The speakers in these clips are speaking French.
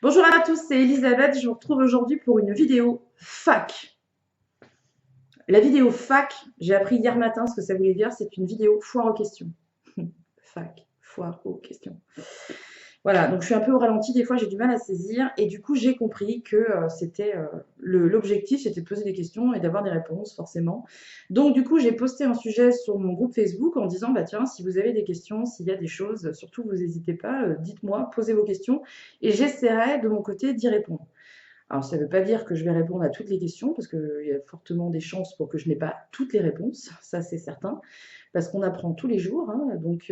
Bonjour à tous, c'est Elisabeth. Je vous retrouve aujourd'hui pour une vidéo fac. La vidéo fac, j'ai appris hier matin ce que ça voulait dire. C'est une vidéo foire aux questions. Fac, foire aux questions. Voilà, donc je suis un peu au ralenti, des fois j'ai du mal à saisir. Et du coup, j'ai compris que l'objectif, c'était de poser des questions et d'avoir des réponses, forcément. Donc du coup, j'ai posté un sujet sur mon groupe Facebook en disant, bah tiens, si vous avez des questions, s'il y a des choses, surtout vous n'hésitez pas, dites-moi, posez vos questions et j'essaierai de mon côté d'y répondre. Alors, ça ne veut pas dire que je vais répondre à toutes les questions, parce qu'il y a fortement des chances pour que je n'ai pas toutes les réponses, ça c'est certain, parce qu'on apprend tous les jours, hein, donc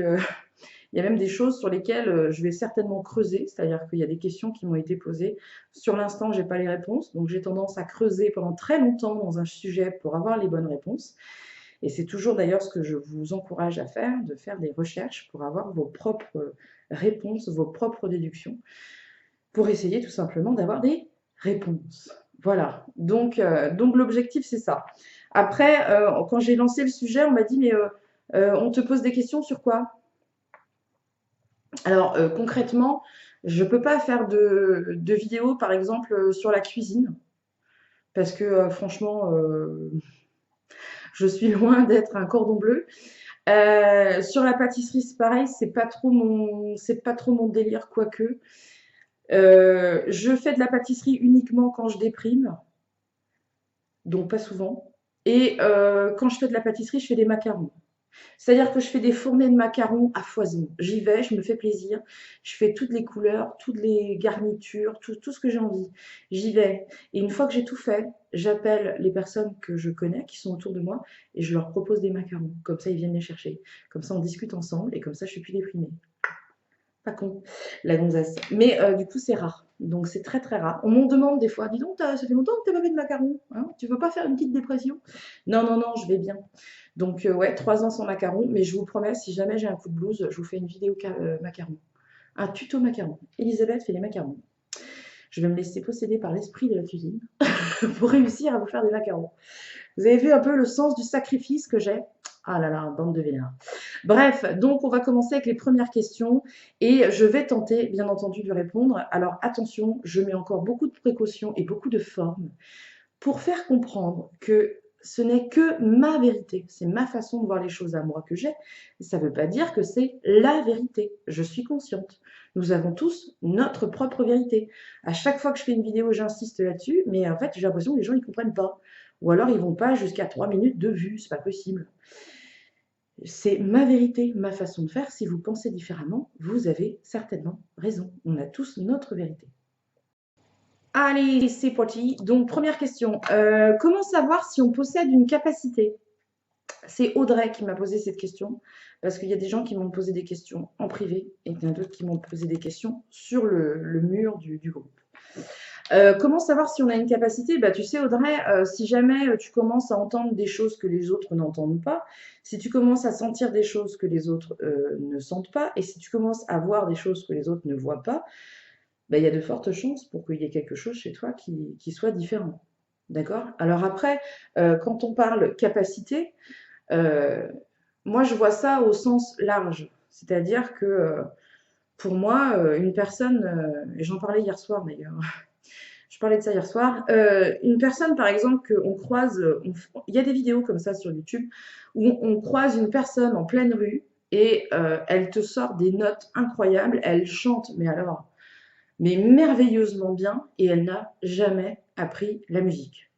il y a même des choses sur lesquelles je vais certainement creuser, c'est-à-dire qu'il y a des questions qui m'ont été posées. Sur l'instant, je n'ai pas les réponses, donc j'ai tendance à creuser pendant très longtemps dans un sujet pour avoir les bonnes réponses. Et c'est toujours d'ailleurs ce que je vous encourage à faire, de faire des recherches pour avoir vos propres réponses, vos propres déductions, pour essayer tout simplement d'avoir des réponses. Voilà, donc l'objectif c'est ça. Après, quand j'ai lancé le sujet, on m'a dit mais on te pose des questions sur quoi? Alors concrètement, je ne peux pas faire de vidéo par exemple sur la cuisine, parce que franchement, je suis loin d'être un cordon bleu. Sur la pâtisserie, c'est pareil, c'est pas trop mon délire, quoique. Je fais de la pâtisserie uniquement quand je déprime, donc pas souvent. Et quand je fais de la pâtisserie, je fais des macarons. C'est-à-dire que je fais des fournées de macarons à foison. J'y vais, je me fais plaisir. Je fais toutes les couleurs, toutes les garnitures, tout ce que j'ai envie. J'y vais. Et une fois que j'ai tout fait, j'appelle les personnes que je connais, qui sont autour de moi, et je leur propose des macarons. Comme ça, ils viennent les chercher. Comme ça, on discute ensemble, et comme ça, je suis plus déprimée. Pas con, la gonzesse. Mais du coup, c'est rare. Donc, c'est très, très rare. On m'en demande des fois, dis donc, ça fait longtemps que tu n'as pas fait de macarons. Hein, tu veux pas faire une petite dépression? Non, non, non, je vais bien. Donc, ouais, 3 ans sans macarons. Mais je vous promets, si jamais j'ai un coup de blues, je vous fais une vidéo macarons. Un tuto macarons. Elisabeth fait les macarons. Je vais me laisser posséder par l'esprit de la cuisine pour réussir à vous faire des macarons. Vous avez vu un peu le sens du sacrifice que j'ai? Ah là là, bande de vénards. Bref, donc on va commencer avec les premières questions et je vais tenter, bien entendu, de répondre. Alors attention, je mets encore beaucoup de précautions et beaucoup de formes pour faire comprendre que ce n'est que ma vérité, c'est ma façon de voir les choses à moi que j'ai. Ça ne veut pas dire que c'est la vérité. Je suis consciente. Nous avons tous notre propre vérité. À chaque fois que je fais une vidéo, j'insiste là-dessus, mais en fait, j'ai l'impression que les gens ne comprennent pas. Ou alors, ils vont pas jusqu'à 3 minutes de vue, c'est pas possible. C'est ma vérité, ma façon de faire. Si vous pensez différemment, vous avez certainement raison. On a tous notre vérité. Allez, c'est parti. Donc, première question. Comment savoir si on possède une capacité? C'est Audrey qui m'a posé cette question, parce qu'il y a des gens qui m'ont posé des questions en privé et il y en a d'autres qui m'ont posé des questions sur le mur du groupe. Comment savoir si on a une capacité? Bah, tu sais, Audrey, si jamais tu commences à entendre des choses que les autres n'entendent pas, si tu commences à sentir des choses que les autres ne sentent pas, et si tu commences à voir des choses que les autres ne voient pas, bah, il y a de fortes chances pour qu'il y ait quelque chose chez toi qui soit différent. D'accord? Alors après, quand on parle capacité, euh, moi je vois ça au sens large. C'est-à-dire que pour moi, une personne, et j'en parlais hier soir d'ailleurs, je parlais de ça hier soir. Une personne, par exemple, qu'on croise, il y a des vidéos comme ça sur YouTube où on croise une personne en pleine rue et elle te sort des notes incroyables, elle chante, mais alors, mais merveilleusement bien, et elle n'a jamais appris la musique.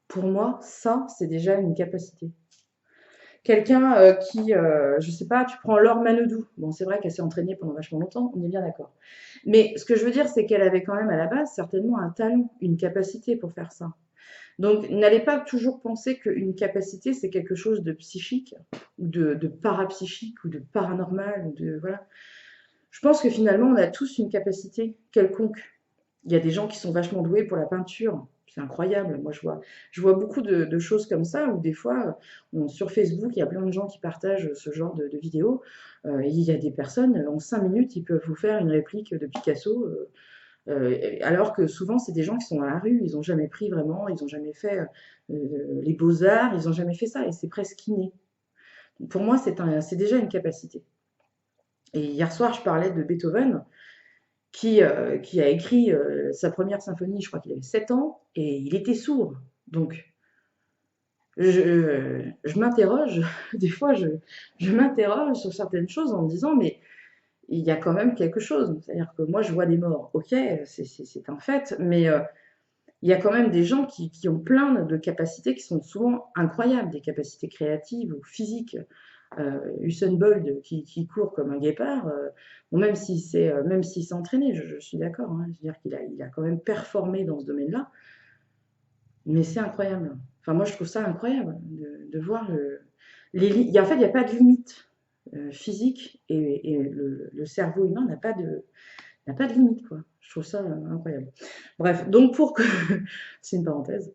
Pour moi, ça, c'est déjà une capacité. Quelqu'un je sais pas, tu prends Laure Manodou. Bon, c'est vrai qu'elle s'est entraînée pendant vachement longtemps, on est bien d'accord. Mais ce que je veux dire, c'est qu'elle avait quand même à la base certainement un talent, une capacité pour faire ça. Donc, n'allez pas toujours penser qu'une capacité, c'est quelque chose de psychique, ou de parapsychique, ou de paranormal, ou de voilà. Je pense que finalement, on a tous une capacité quelconque. Il y a des gens qui sont vachement doués pour la peinture. C'est incroyable. Moi, je vois beaucoup de choses comme ça, où des fois, sur Facebook, il y a plein de gens qui partagent ce genre de vidéos. Et il y a des personnes, en 5 minutes, ils peuvent vous faire une réplique de Picasso. Alors que souvent, c'est des gens qui sont à la rue, ils n'ont jamais pris vraiment, ils n'ont jamais fait les beaux-arts, ils n'ont jamais fait ça, et c'est presque inné. Pour moi, c'est déjà une capacité. Et hier soir, je parlais de Beethoven, qui a écrit sa première symphonie, je crois qu'il avait 7 ans, et il était sourd. Donc, je m'interroge, des fois, je m'interroge sur certaines choses en me disant, mais il y a quand même quelque chose. C'est-à-dire que moi, je vois des morts, ok, c'est un fait, mais il y a quand même des gens qui ont plein de capacités qui sont souvent incroyables, des capacités créatives ou physiques. Usain Bolt qui court comme un guépard, bon, même s'il s'est entraîné, je suis d'accord, hein, je veux dire il a quand même performé dans ce domaine-là, mais c'est incroyable. Enfin, moi, je trouve ça incroyable de voir en fait, il n'y a pas de limite physique et le cerveau humain n'a pas de limite, quoi. Je trouve ça incroyable. Bref, donc c'est une parenthèse.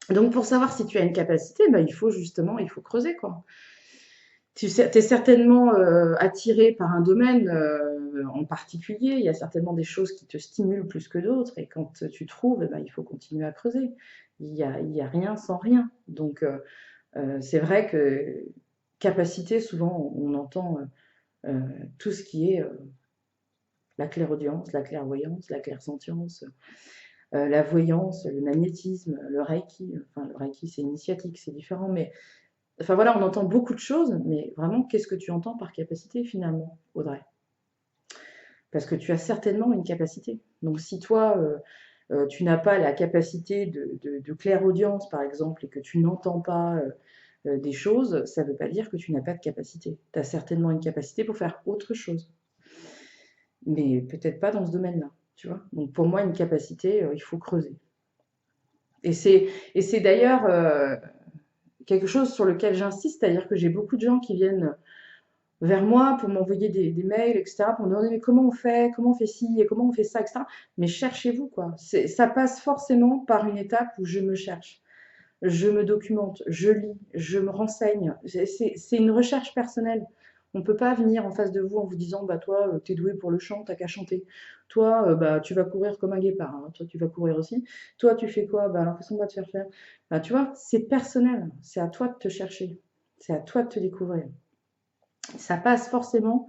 Donc pour savoir si tu as une capacité, bah, il faut creuser, quoi. Tu es certainement attiré par un domaine en particulier. Il y a certainement des choses qui te stimulent plus que d'autres. Et quand tu trouves, eh ben, il faut continuer à creuser. Il y a rien sans rien. Donc, c'est vrai que capacité, souvent, on entend euh, tout ce qui est la clairaudience, la clairvoyance, la clairsentience, la voyance, le magnétisme, le reiki. Enfin, le reiki, c'est initiatique, c'est différent. Mais enfin voilà, on entend beaucoup de choses, mais vraiment, qu'est-ce que tu entends par capacité finalement, Audrey? Parce que tu as certainement une capacité. Donc si toi, tu n'as pas la capacité de clairaudience, par exemple, et que tu n'entends pas des choses, ça ne veut pas dire que tu n'as pas de capacité. Tu as certainement une capacité pour faire autre chose, mais peut-être pas dans ce domaine-là, tu vois. Donc pour moi, une capacité, il faut creuser. Et c'est d'ailleurs quelque chose sur lequel j'insiste, c'est-à-dire que j'ai beaucoup de gens qui viennent vers moi pour m'envoyer des mails, etc., pour me demander mais comment on fait ci, et comment on fait ça, etc. Mais cherchez-vous, quoi. Ça passe forcément par une étape où je me cherche, je me documente, je lis, je me renseigne. C'est une recherche personnelle. On ne peut pas venir en face de vous en vous disant bah toi, t'es doué pour le chant, t'as qu'à chanter. Toi, bah tu vas courir comme un guépard, hein. Toi, tu vas courir aussi. Toi, tu fais quoi? Bah alors qu'est-ce qu'on va te faire faire? Bah tu vois, c'est personnel. C'est à toi de te chercher. C'est à toi de te découvrir. Ça passe forcément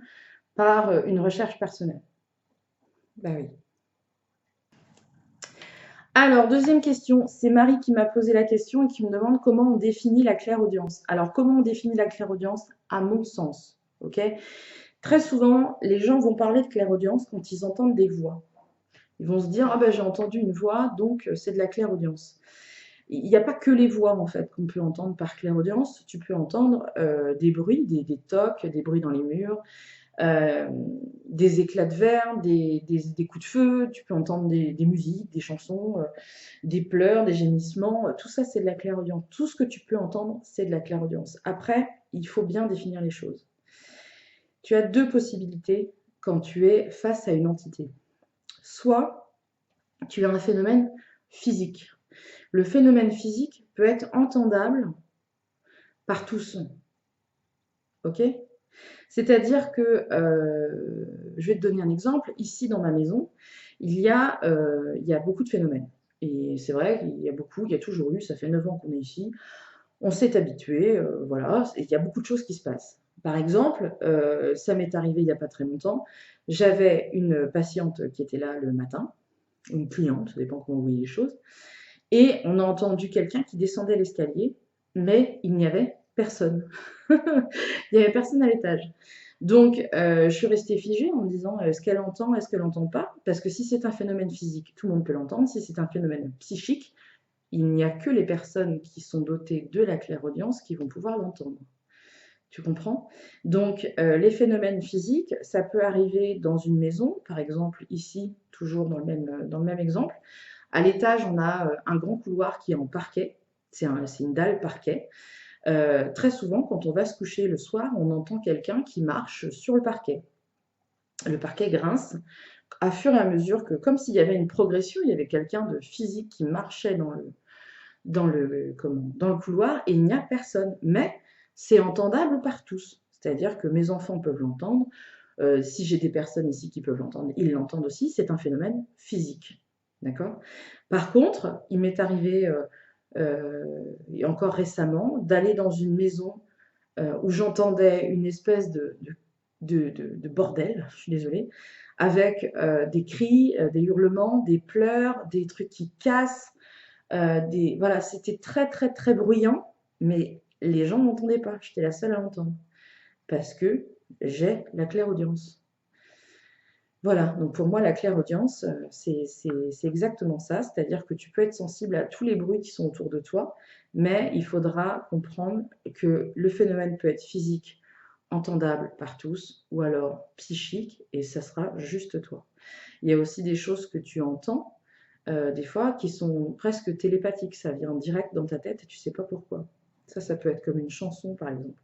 par une recherche personnelle. Bah oui. Alors, deuxième question, c'est Marie qui m'a posé la question et qui me demande comment on définit la clairaudience. Alors, comment on définit la clairaudience à mon sens, ok? Très souvent, les gens vont parler de clairaudience quand ils entendent des voix. Ils vont se dire, ah ben j'ai entendu une voix, donc c'est de la clairaudience. Il n'y a pas que les voix en fait qu'on peut entendre par clairaudience. Tu peux entendre des bruits, des tocs, des bruits dans les murs, euh, des éclats de verre, des coups de feu, tu peux entendre des musiques, des chansons, des pleurs, des gémissements, tout ça c'est de la clairaudience. Tout ce que tu peux entendre, c'est de la clairaudience. Après, il faut bien définir les choses. Tu as deux possibilités quand tu es face à une entité. Soit tu as un phénomène physique. Le phénomène physique peut être entendable par tous. Ok? C'est-à-dire que, je vais te donner un exemple. Ici, dans ma maison, il y a beaucoup de phénomènes. Et c'est vrai il y a toujours eu, ça fait 9 ans qu'on est ici, on s'est habitué, voilà, et il y a beaucoup de choses qui se passent. Par exemple, ça m'est arrivé il n'y a pas très longtemps, j'avais une patiente qui était là le matin, une cliente, ça dépend comment vous voyez les choses, et on a entendu quelqu'un qui descendait l'escalier, mais il n'y avait personne. Il n'y avait personne à l'étage. Donc, je suis restée figée en me disant est-ce qu'elle entend, est-ce qu'elle n'entend pas? Parce que si c'est un phénomène physique, tout le monde peut l'entendre. Si c'est un phénomène psychique, il n'y a que les personnes qui sont dotées de la clairaudience qui vont pouvoir l'entendre. Tu comprends? Donc, les phénomènes physiques, ça peut arriver dans une maison, par exemple ici, toujours dans le même exemple. À l'étage, on a un grand couloir qui est en parquet. C'est une dalle parquet. Très souvent, quand on va se coucher le soir, on entend quelqu'un qui marche sur le parquet. Le parquet grince à fur et à mesure que, comme s'il y avait une progression, il y avait quelqu'un de physique qui marchait dans le couloir et il n'y a personne. Mais c'est entendable par tous. C'est-à-dire que mes enfants peuvent l'entendre. Si j'ai des personnes ici qui peuvent l'entendre, ils l'entendent aussi. C'est un phénomène physique. D'accord? Par contre, il m'est arrivé, et encore récemment, d'aller dans une maison où j'entendais une espèce de bordel, je suis désolée, avec des cris, des hurlements, des pleurs, des trucs qui cassent, voilà, c'était très, très, très bruyant, mais les gens n'entendaient pas. J'étais la seule à l'entendre parce que j'ai la clairaudience. Voilà, donc pour moi, la clairaudience, c'est exactement ça, c'est-à-dire que tu peux être sensible à tous les bruits qui sont autour de toi, mais il faudra comprendre que le phénomène peut être physique, entendable par tous, ou alors psychique, et ça sera juste toi. Il y a aussi des choses que tu entends, des fois, qui sont presque télépathiques, ça vient direct dans ta tête et tu sais pas pourquoi. Ça peut être comme une chanson, par exemple.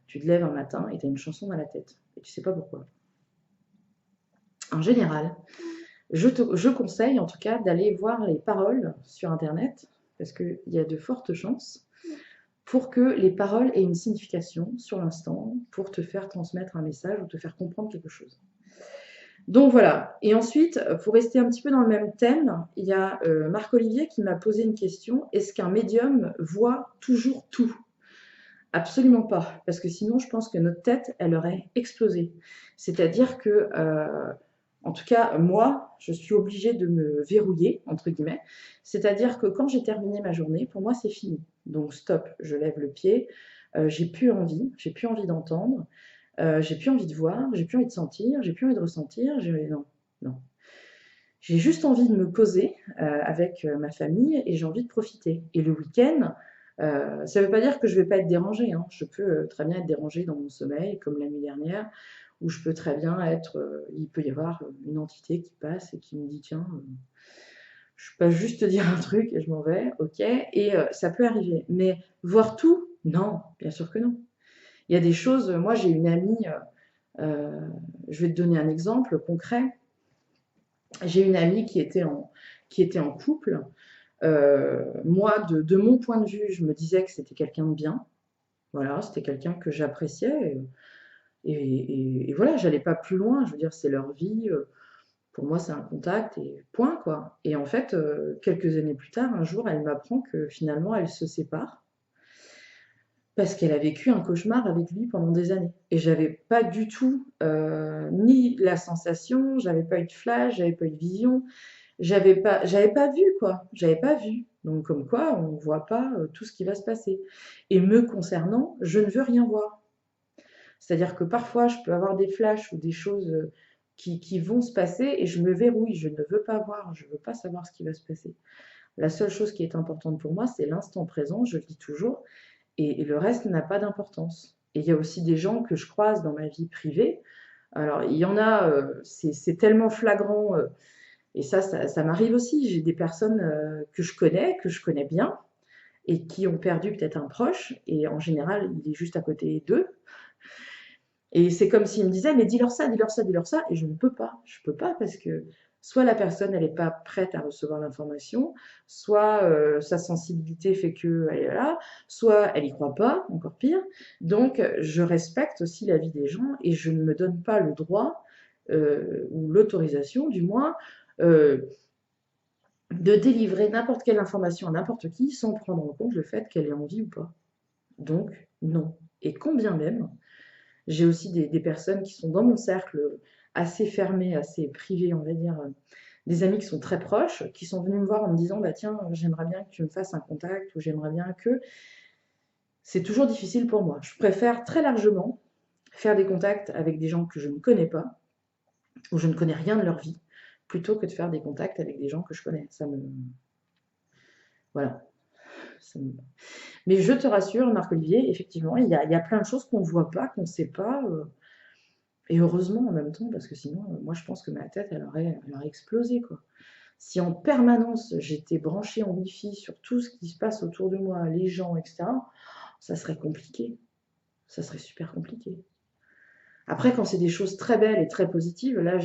Tu te lèves un matin et tu as une chanson dans la tête, et tu sais pas pourquoi. En général, je conseille en tout cas d'aller voir les paroles sur Internet, parce qu'il y a de fortes chances pour que les paroles aient une signification sur l'instant, pour te faire transmettre un message ou te faire comprendre quelque chose. Donc voilà. Et ensuite, pour rester un petit peu dans le même thème, il y a Marc-Olivier qui m'a posé une question. Est-ce qu'un médium voit toujours tout? Absolument pas, parce que sinon je pense que notre tête, elle aurait explosé. C'est-à-dire que en tout cas, moi, je suis obligée de me verrouiller, entre guillemets. C'est-à-dire que quand j'ai terminé ma journée, pour moi, c'est fini. Donc, stop, je lève le pied. J'ai plus envie d'entendre, j'ai plus envie de voir, j'ai plus envie de sentir, j'ai plus envie de ressentir. Non, non. J'ai juste envie de me poser avec ma famille et j'ai envie de profiter. Et le week-end, ça ne veut pas dire que je ne vais pas être dérangée, hein. Je peux très bien être dérangée dans mon sommeil, comme la nuit dernière, où je peux très bien être, il peut y avoir une entité qui passe et qui me dit, tiens, je peux pas juste te dire un truc et je m'en vais, ok, et ça peut arriver. Mais voir tout, non, bien sûr que non. Il y a des choses, moi j'ai une amie, je vais te donner un exemple concret. J'ai une amie qui était en couple. Moi, de mon point de vue, je me disais que c'était quelqu'un de bien. Voilà, c'était quelqu'un que j'appréciais. Et voilà, j'allais pas plus loin. Je veux dire, c'est leur vie. Pour moi, c'est un contact et point, quoi. Et en fait, quelques années plus tard, un jour, elle m'apprend que finalement, elle se sépare parce qu'elle a vécu un cauchemar avec lui pendant des années. Et j'avais pas du tout ni la sensation, j'avais pas eu de flash, j'avais pas eu de vision, j'avais pas vu, quoi. J'avais pas vu. Donc, comme quoi, on ne voit pas tout ce qui va se passer. Et me concernant, je ne veux rien voir. C'est-à-dire que parfois, je peux avoir des flashs ou des choses qui vont se passer et je me verrouille. Je ne veux pas voir, je ne veux pas savoir ce qui va se passer. La seule chose qui est importante pour moi, c'est l'instant présent, je le dis toujours, et le reste n'a pas d'importance. Et il y a aussi des gens que je croise dans ma vie privée. Alors, il y en a, c'est tellement flagrant, et ça m'arrive aussi. J'ai des personnes que je connais bien, et qui ont perdu peut-être un proche, et en général, il est juste à côté d'eux. Et c'est comme s'il me disait, mais dis-leur ça, dis-leur ça, dis-leur ça, et je ne peux pas. Je ne peux pas parce que soit la personne, elle n'est pas prête à recevoir l'information, soit sa sensibilité fait qu'elle est là, soit elle n'y croit pas, encore pire. Donc, je respecte aussi la vie des gens et je ne me donne pas le droit, ou l'autorisation du moins, euh, de délivrer n'importe quelle information à n'importe qui sans prendre en compte le fait qu'elle est en vie ou pas. Donc, non. Et combien même, j'ai aussi des personnes qui sont dans mon cercle assez fermé, assez privé, on va dire, des amis qui sont très proches, qui sont venus me voir en me disant, bah tiens, j'aimerais bien que tu me fasses un contact, ou j'aimerais bien que... C'est toujours difficile pour moi. Je préfère très largement faire des contacts avec des gens que je ne connais pas, ou je ne connais rien de leur vie, plutôt que de faire des contacts avec des gens que je connais. Ça me... Voilà. Ça me... Mais je te rassure, Marc-Olivier, effectivement, il y a plein de choses qu'on ne voit pas, qu'on ne sait pas. Et heureusement en même temps, parce que sinon, moi je pense que ma tête, elle aurait explosé, quoi. Si en permanence j'étais branchée en Wi-Fi sur tout ce qui se passe autour de moi, les gens, etc., ça serait compliqué. Ça serait super compliqué. Après, quand c'est des choses très belles et très positives, là,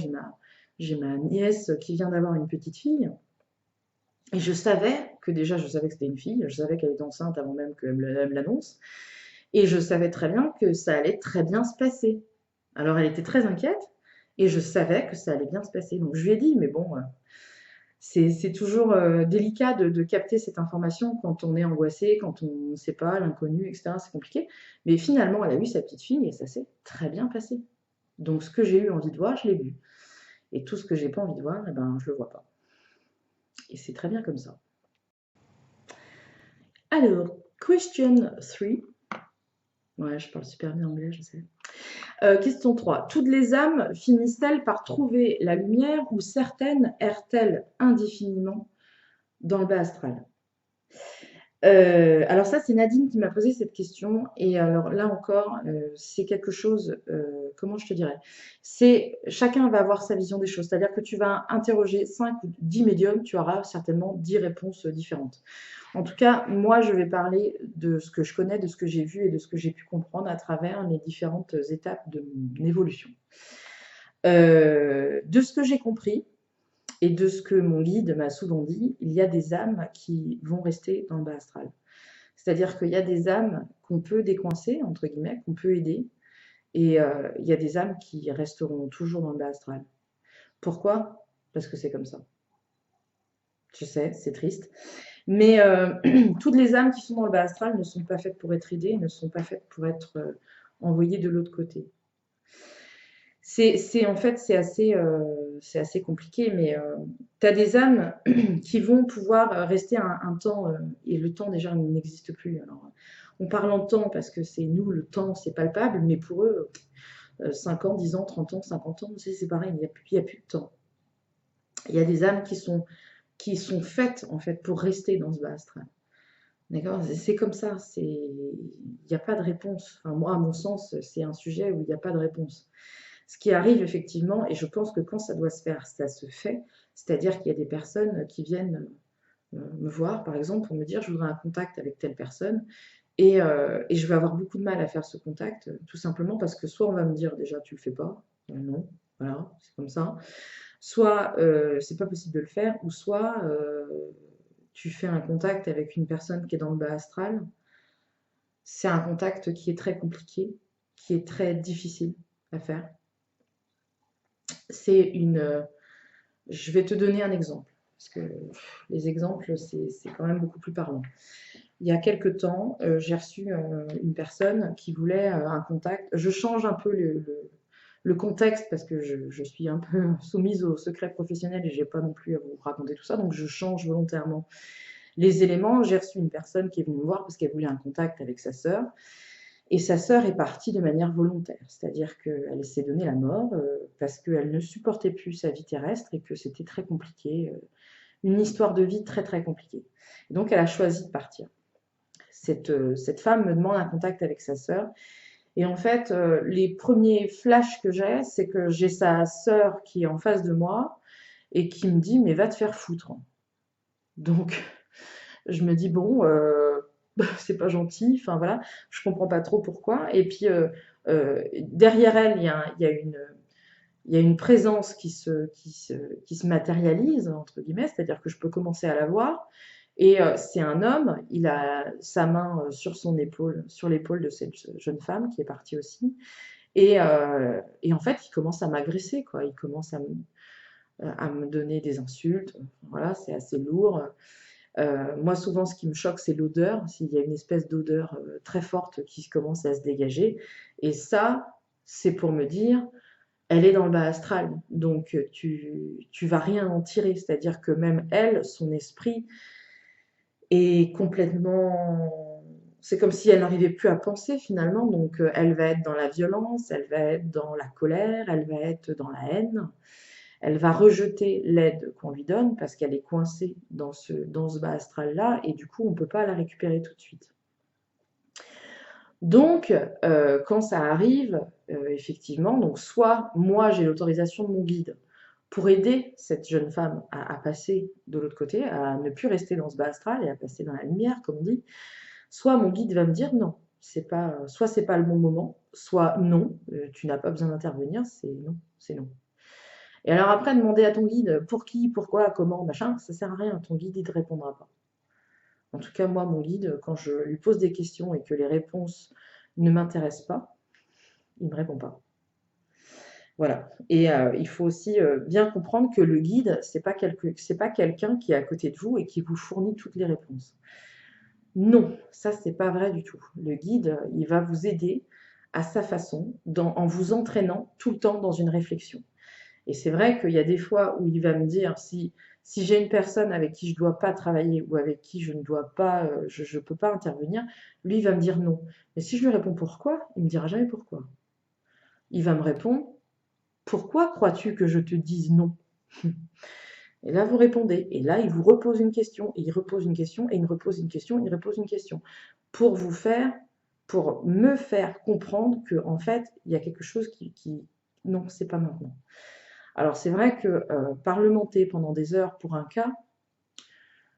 j'ai ma nièce qui vient d'avoir une petite fille. Et je savais que déjà, je savais que c'était une fille. Je savais qu'elle était enceinte avant même qu'elle me l'annonce. Et je savais très bien que ça allait très bien se passer. Alors, elle était très inquiète. Et je savais que ça allait bien se passer. Donc, je lui ai dit, mais bon, c'est toujours délicat de capter cette information quand on est angoissé, quand on ne sait pas, l'inconnu, etc. C'est compliqué. Mais finalement, elle a eu sa petite fille et ça s'est très bien passé. Donc, ce que j'ai eu envie de voir, je l'ai vu. Et tout ce que j'ai pas envie de voir, eh ben, je le vois pas. Et c'est très bien comme ça. Alors, question 3. Ouais, je parle super bien anglais, je sais. Question 3. Toutes les âmes finissent-elles par trouver la lumière ou certaines errent-elles indéfiniment dans le bas astral? Alors ça, c'est Nadine qui m'a posé cette question. Et alors là encore, c'est quelque chose, comment je te dirais? C'est chacun va avoir sa vision des choses. C'est-à-dire que tu vas interroger 5 ou 10 médiums, tu auras certainement 10 réponses différentes. En tout cas, moi, je vais parler de ce que je connais, de ce que j'ai vu et de ce que j'ai pu comprendre à travers les différentes étapes de mon évolution. De ce que j'ai compris et de ce que mon guide m'a souvent dit, il y a des âmes qui vont rester dans le bas astral. C'est-à-dire qu'il y a des âmes qu'on peut décoincer, entre guillemets, qu'on peut aider, et il y a des âmes qui resteront toujours dans le bas astral. Pourquoi? Parce que c'est comme ça. Je sais, c'est triste. Mais toutes les âmes qui sont dans le bas astral ne sont pas faites pour être aidées, ne sont pas faites pour être envoyées de l'autre côté. En fait, c'est assez compliqué, mais tu as des âmes qui vont pouvoir rester un temps, et le temps déjà n'existe plus. Alors, on parle en temps parce que c'est nous, le temps, c'est palpable, mais pour eux, 5 ans, 10 ans, 30 ans, 50 ans, c'est pareil, il y a plus de temps. Il y a des âmes qui sont faites en fait pour rester dans ce bas astral. D'accord? C'est comme ça, il n'y a pas de réponse. Enfin, moi, à mon sens, c'est un sujet où il n'y a pas de réponse. Ce qui arrive effectivement, et je pense que quand ça doit se faire, ça se fait, c'est-à-dire qu'il y a des personnes qui viennent me voir, par exemple, pour me dire, je voudrais un contact avec telle personne, et je vais avoir beaucoup de mal à faire ce contact, tout simplement parce que soit on va me dire déjà, tu le fais pas, non, voilà, c'est comme ça, soit c'est pas possible de le faire, ou soit tu fais un contact avec une personne qui est dans le bas astral, c'est un contact qui est très compliqué, qui est très difficile à faire. C'est une. Je vais te donner un exemple, parce que les exemples, c'est quand même beaucoup plus parlant. Il y a quelque temps, j'ai reçu une personne qui voulait un contact. Je change un peu le contexte parce que je suis un peu soumise au secret professionnel et j'ai pas non plus à vous raconter tout ça, donc je change volontairement les éléments. J'ai reçu une personne qui est venue me voir parce qu'elle voulait un contact avec sa sœur. Et sa sœur est partie de manière volontaire, c'est-à-dire qu'elle s'est donné la mort parce qu'elle ne supportait plus sa vie terrestre et que c'était très compliqué, une histoire de vie très très compliquée. Et donc elle a choisi de partir. Cette femme me demande un contact avec sa sœur. Et en fait, les premiers flashs que j'ai, c'est que j'ai sa sœur qui est en face de moi et qui me dit, mais va te faire foutre. Donc, je me dis, bon, c'est pas gentil, enfin voilà, je comprends pas trop pourquoi. Et puis, derrière elle, il y a une présence qui se matérialise, entre guillemets, c'est-à-dire que je peux commencer à la voir. Et c'est un homme, il a sa main sur son épaule, sur l'épaule de cette jeune femme qui est partie aussi. Et en fait, il commence à m'agresser, quoi. Il commence à me donner des insultes. Voilà, c'est assez lourd. Moi, souvent, ce qui me choque, c'est l'odeur. S'il y a une espèce d'odeur très forte qui commence à se dégager. Et ça, c'est pour me dire, elle est dans le bas astral. Donc, tu vas rien en tirer. C'est-à-dire que même elle, son esprit est complètement. C'est comme si elle n'arrivait plus à penser finalement. Donc, elle va être dans la violence, elle va être dans la colère, elle va être dans la haine. Elle va rejeter l'aide qu'on lui donne parce qu'elle est coincée dans ce bas astral-là et du coup, on ne peut pas la récupérer tout de suite. Donc, quand ça arrive, effectivement, donc soit moi j'ai l'autorisation de mon guide pour aider cette jeune femme à passer de l'autre côté, à ne plus rester dans ce bas astral et à passer dans la lumière, comme on dit, soit mon guide va me dire non, soit c'est pas le bon moment, soit non, tu n'as pas besoin d'intervenir, c'est non. Et alors après, demander à ton guide pour qui, pourquoi, comment, machin, ça sert à rien. Ton guide, il ne te répondra pas. En tout cas, moi, mon guide, quand je lui pose des questions et que les réponses ne m'intéressent pas, il ne me répond pas. Voilà. Et il faut aussi bien comprendre que le guide, c'est pas quelqu'un qui est à côté de vous et qui vous fournit toutes les réponses. Non, ça, c'est pas vrai du tout. Le guide, il va vous aider à sa façon, en vous entraînant tout le temps dans une réflexion. Et c'est vrai qu'il y a des fois où il va me dire, si j'ai une personne avec qui je ne dois pas travailler ou avec qui je ne dois pas, je peux pas intervenir, lui, il va me dire non. Mais si je lui réponds pourquoi, il me dira jamais pourquoi. Il va me répondre, pourquoi crois-tu que je te dise non? Et là, vous répondez. Et là, il vous repose une question, et il repose une question, et il repose une question, et il repose une question. Pour vous faire, pour me faire comprendre que, en fait, il y a quelque chose non, c'est pas maintenant. Alors, c'est vrai que parlementer pendant des heures pour un cas,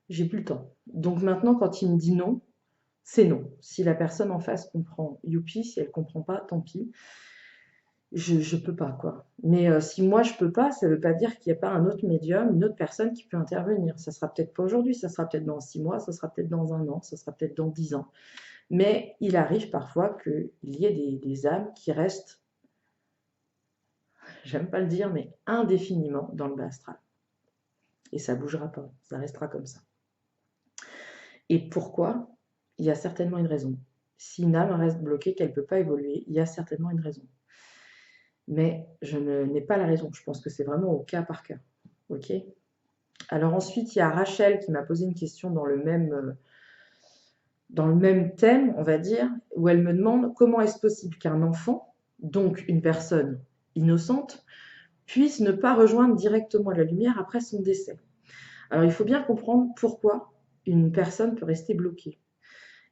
j'ai plus le temps. Donc maintenant, quand il me dit non, c'est non. Si la personne en face comprend, youpi, si elle comprend pas, tant pis. Je peux pas, quoi. Mais si moi je peux pas, ça veut pas dire qu'il n'y a pas un autre médium, une autre personne qui peut intervenir. Ça sera peut-être pas aujourd'hui, ça sera peut-être dans 6 mois, ça sera peut-être dans 1 an, ça sera peut-être dans 10 ans. Mais il arrive parfois qu'il y ait des âmes qui restent, j'aime pas le dire, mais indéfiniment dans le bas astral. Et ça bougera pas, ça restera comme ça. Et pourquoi? Il y a certainement une raison. Si une âme reste bloquée, qu'elle ne peut pas évoluer, il y a certainement une raison. Mais je n'ai pas la raison. Je pense que c'est vraiment au cas par cas. Ok? Alors ensuite, il y a Rachel qui m'a posé une question dans le même thème, on va dire, où elle me demande comment est-ce possible qu'un enfant, donc une personne innocente, puisse ne pas rejoindre directement la lumière après son décès. Alors il faut bien comprendre pourquoi une personne peut rester bloquée.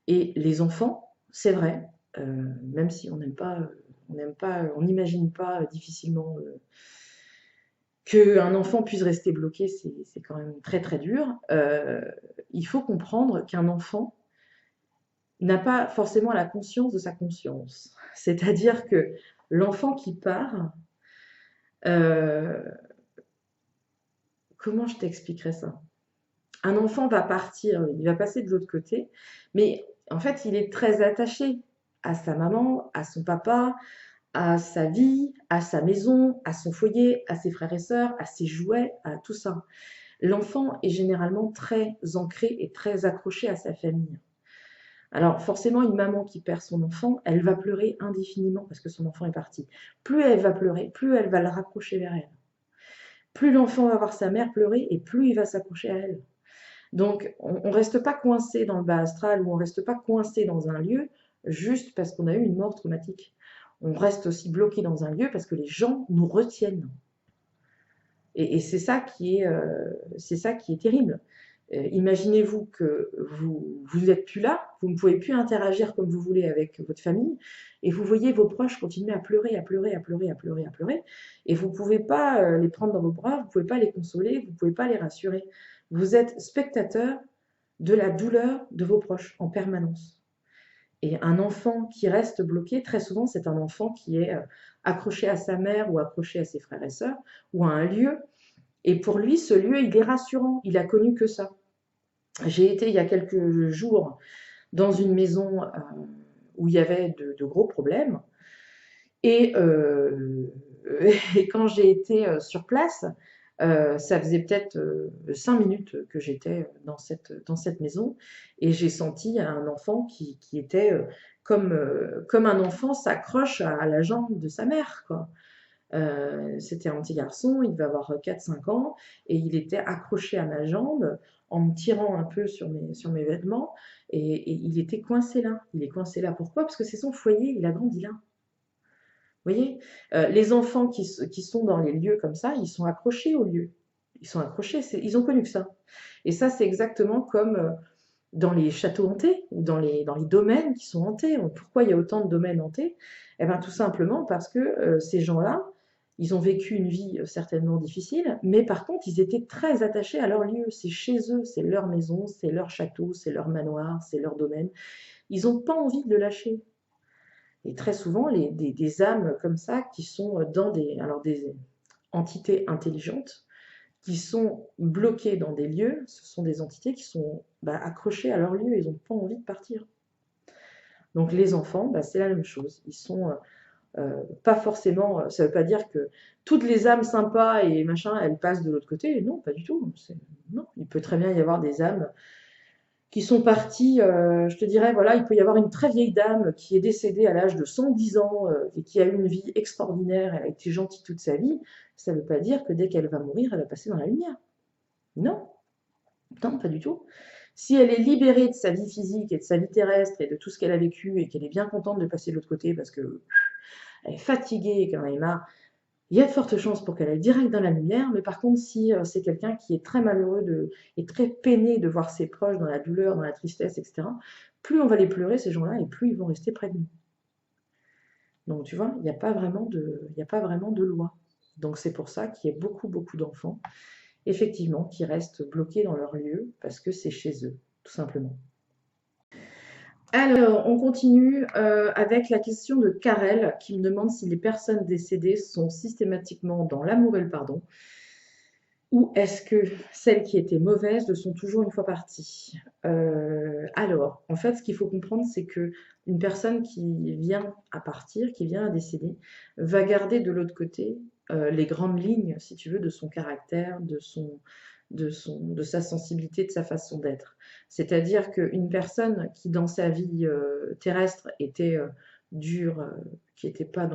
Et les enfants, c'est vrai, même si on on n'imagine pas difficilement qu'un enfant puisse rester bloqué, c'est quand même très très dur. Il faut comprendre qu'un enfant n'a pas forcément la conscience de sa conscience. C'est-à-dire que l'enfant qui part, euh, comment je t'expliquerai ça? Un enfant va partir, il va passer de l'autre côté, mais en fait, il est très attaché à sa maman, à son papa, à sa vie, à sa maison, à son foyer, à ses frères et sœurs, à ses jouets, à tout ça. L'enfant est généralement très ancré et très accroché à sa famille. Alors forcément, une maman qui perd son enfant, elle va pleurer indéfiniment parce que son enfant est parti. Plus elle va pleurer, plus elle va le rapprocher vers elle. Plus l'enfant va voir sa mère pleurer et plus il va s'accrocher à elle. Donc on ne reste pas coincé dans le bas astral ou on ne reste pas coincé dans un lieu juste parce qu'on a eu une mort traumatique. On reste aussi bloqué dans un lieu parce que les gens nous retiennent. Et c'est ça qui est terrible. Imaginez-vous que vous n'êtes plus là, vous ne pouvez plus interagir comme vous voulez avec votre famille, et vous voyez vos proches continuer à pleurer, à pleurer, à pleurer, à pleurer, à pleurer, et vous ne pouvez pas les prendre dans vos bras, vous ne pouvez pas les consoler, vous ne pouvez pas les rassurer. Vous êtes spectateur de la douleur de vos proches en permanence. Et un enfant qui reste bloqué, très souvent, c'est un enfant qui est accroché à sa mère ou accroché à ses frères et sœurs ou à un lieu. Et pour lui, ce lieu, il est rassurant. Il a connu que ça. J'ai été il y a quelques jours dans une maison où il y avait de gros problèmes. Et, et quand j'ai été sur place, ça faisait peut-être 5 minutes que j'étais dans cette maison et j'ai senti un enfant qui était comme un enfant s'accroche à la jambe de sa mère, quoi. C'était un petit garçon, il devait avoir 4-5 ans et il était accroché à ma jambe en me tirant un peu sur mes vêtements et il était coincé là. Il est coincé là. Pourquoi? Parce que c'est son foyer, il a grandi là. Vous voyez? Les enfants qui sont dans les lieux comme ça, ils sont accrochés au lieu. Ils sont accrochés, ils ont connu que ça. Et ça, c'est exactement comme dans les châteaux hantés ou dans les domaines qui sont hantés. Pourquoi il y a autant de domaines hantés? Eh bien, tout simplement parce que ces gens-là, ils ont vécu une vie certainement difficile, mais par contre, ils étaient très attachés à leur lieu. C'est chez eux, c'est leur maison, c'est leur château, c'est leur manoir, c'est leur domaine. Ils n'ont pas envie de le lâcher. Et très souvent, des âmes comme ça qui sont des entités intelligentes, qui sont bloquées dans des lieux, ce sont des entités qui sont accrochées à leur lieu, ils n'ont pas envie de partir. Donc les enfants, c'est la même chose. Ils sont pas forcément, ça ne veut pas dire que toutes les âmes sympas et machin, elles passent de l'autre côté. Non, pas du tout. Non, il peut très bien y avoir des âmes qui sont partis, je te dirais, voilà, il peut y avoir une très vieille dame qui est décédée à l'âge de 110 ans et qui a eu une vie extraordinaire, elle a été gentille toute sa vie, ça ne veut pas dire que dès qu'elle va mourir, elle va passer dans la lumière. Non, non, pas du tout. Si elle est libérée de sa vie physique et de sa vie terrestre et de tout ce qu'elle a vécu et qu'elle est bien contente de passer de l'autre côté parce qu'elle est fatiguée et qu'elle en a marre, il y a de fortes chances pour qu'elle aille direct dans la lumière. Mais par contre, si c'est quelqu'un qui est très malheureux et très peiné de voir ses proches dans la douleur, dans la tristesse, etc., plus on va les pleurer, ces gens-là, et plus ils vont rester près de nous. Donc, tu vois, il n'y a pas vraiment il y a pas vraiment de loi. Donc, c'est pour ça qu'il y a beaucoup, beaucoup d'enfants, effectivement, qui restent bloqués dans leur lieu parce que c'est chez eux, tout simplement. Alors, on continue avec la question de Karel qui me demande si les personnes décédées sont systématiquement dans l'amour et le pardon. Ou est-ce que celles qui étaient mauvaises le sont toujours une fois parties? Alors, en fait, ce qu'il faut comprendre, c'est que une personne qui vient à partir, qui vient à décéder, va garder de l'autre côté les grandes lignes, si tu veux, de son caractère, de sa sensibilité, de sa façon d'être. C'est-à-dire qu'une personne qui, dans sa vie terrestre, était dure, qui était pas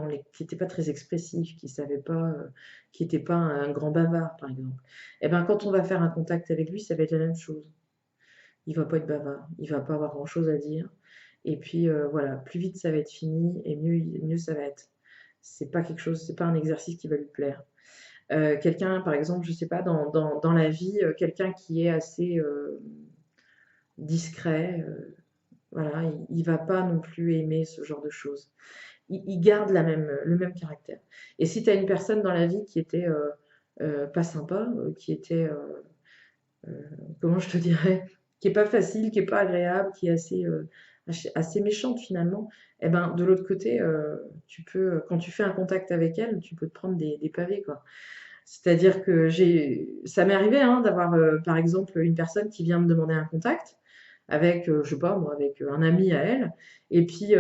très expressif, qui savait pas, qui n'était pas un grand bavard, par exemple. Eh ben, quand on va faire un contact avec lui, ça va être la même chose. Il va pas être bavard, il va pas avoir grand-chose à dire. Et puis voilà, plus vite ça va être fini et mieux ça va être. C'est pas quelque chose, c'est pas un exercice qui va lui plaire. Quelqu'un, par exemple, je sais pas, dans la vie, quelqu'un qui est assez discret, voilà, il va pas non plus aimer ce genre de choses. Il garde le même caractère. Et si tu as une personne dans la vie qui était pas sympa, qui était, comment je te dirais, qui est pas facile, qui est pas agréable, qui est assez méchante finalement, eh ben, de l'autre côté, quand tu fais un contact avec elle, tu peux te prendre des pavés, quoi. C'est-à-dire que ça m'est arrivé hein, d'avoir, par exemple, une personne qui vient me demander un contact avec, je sais pas moi, avec un ami à elle, et puis,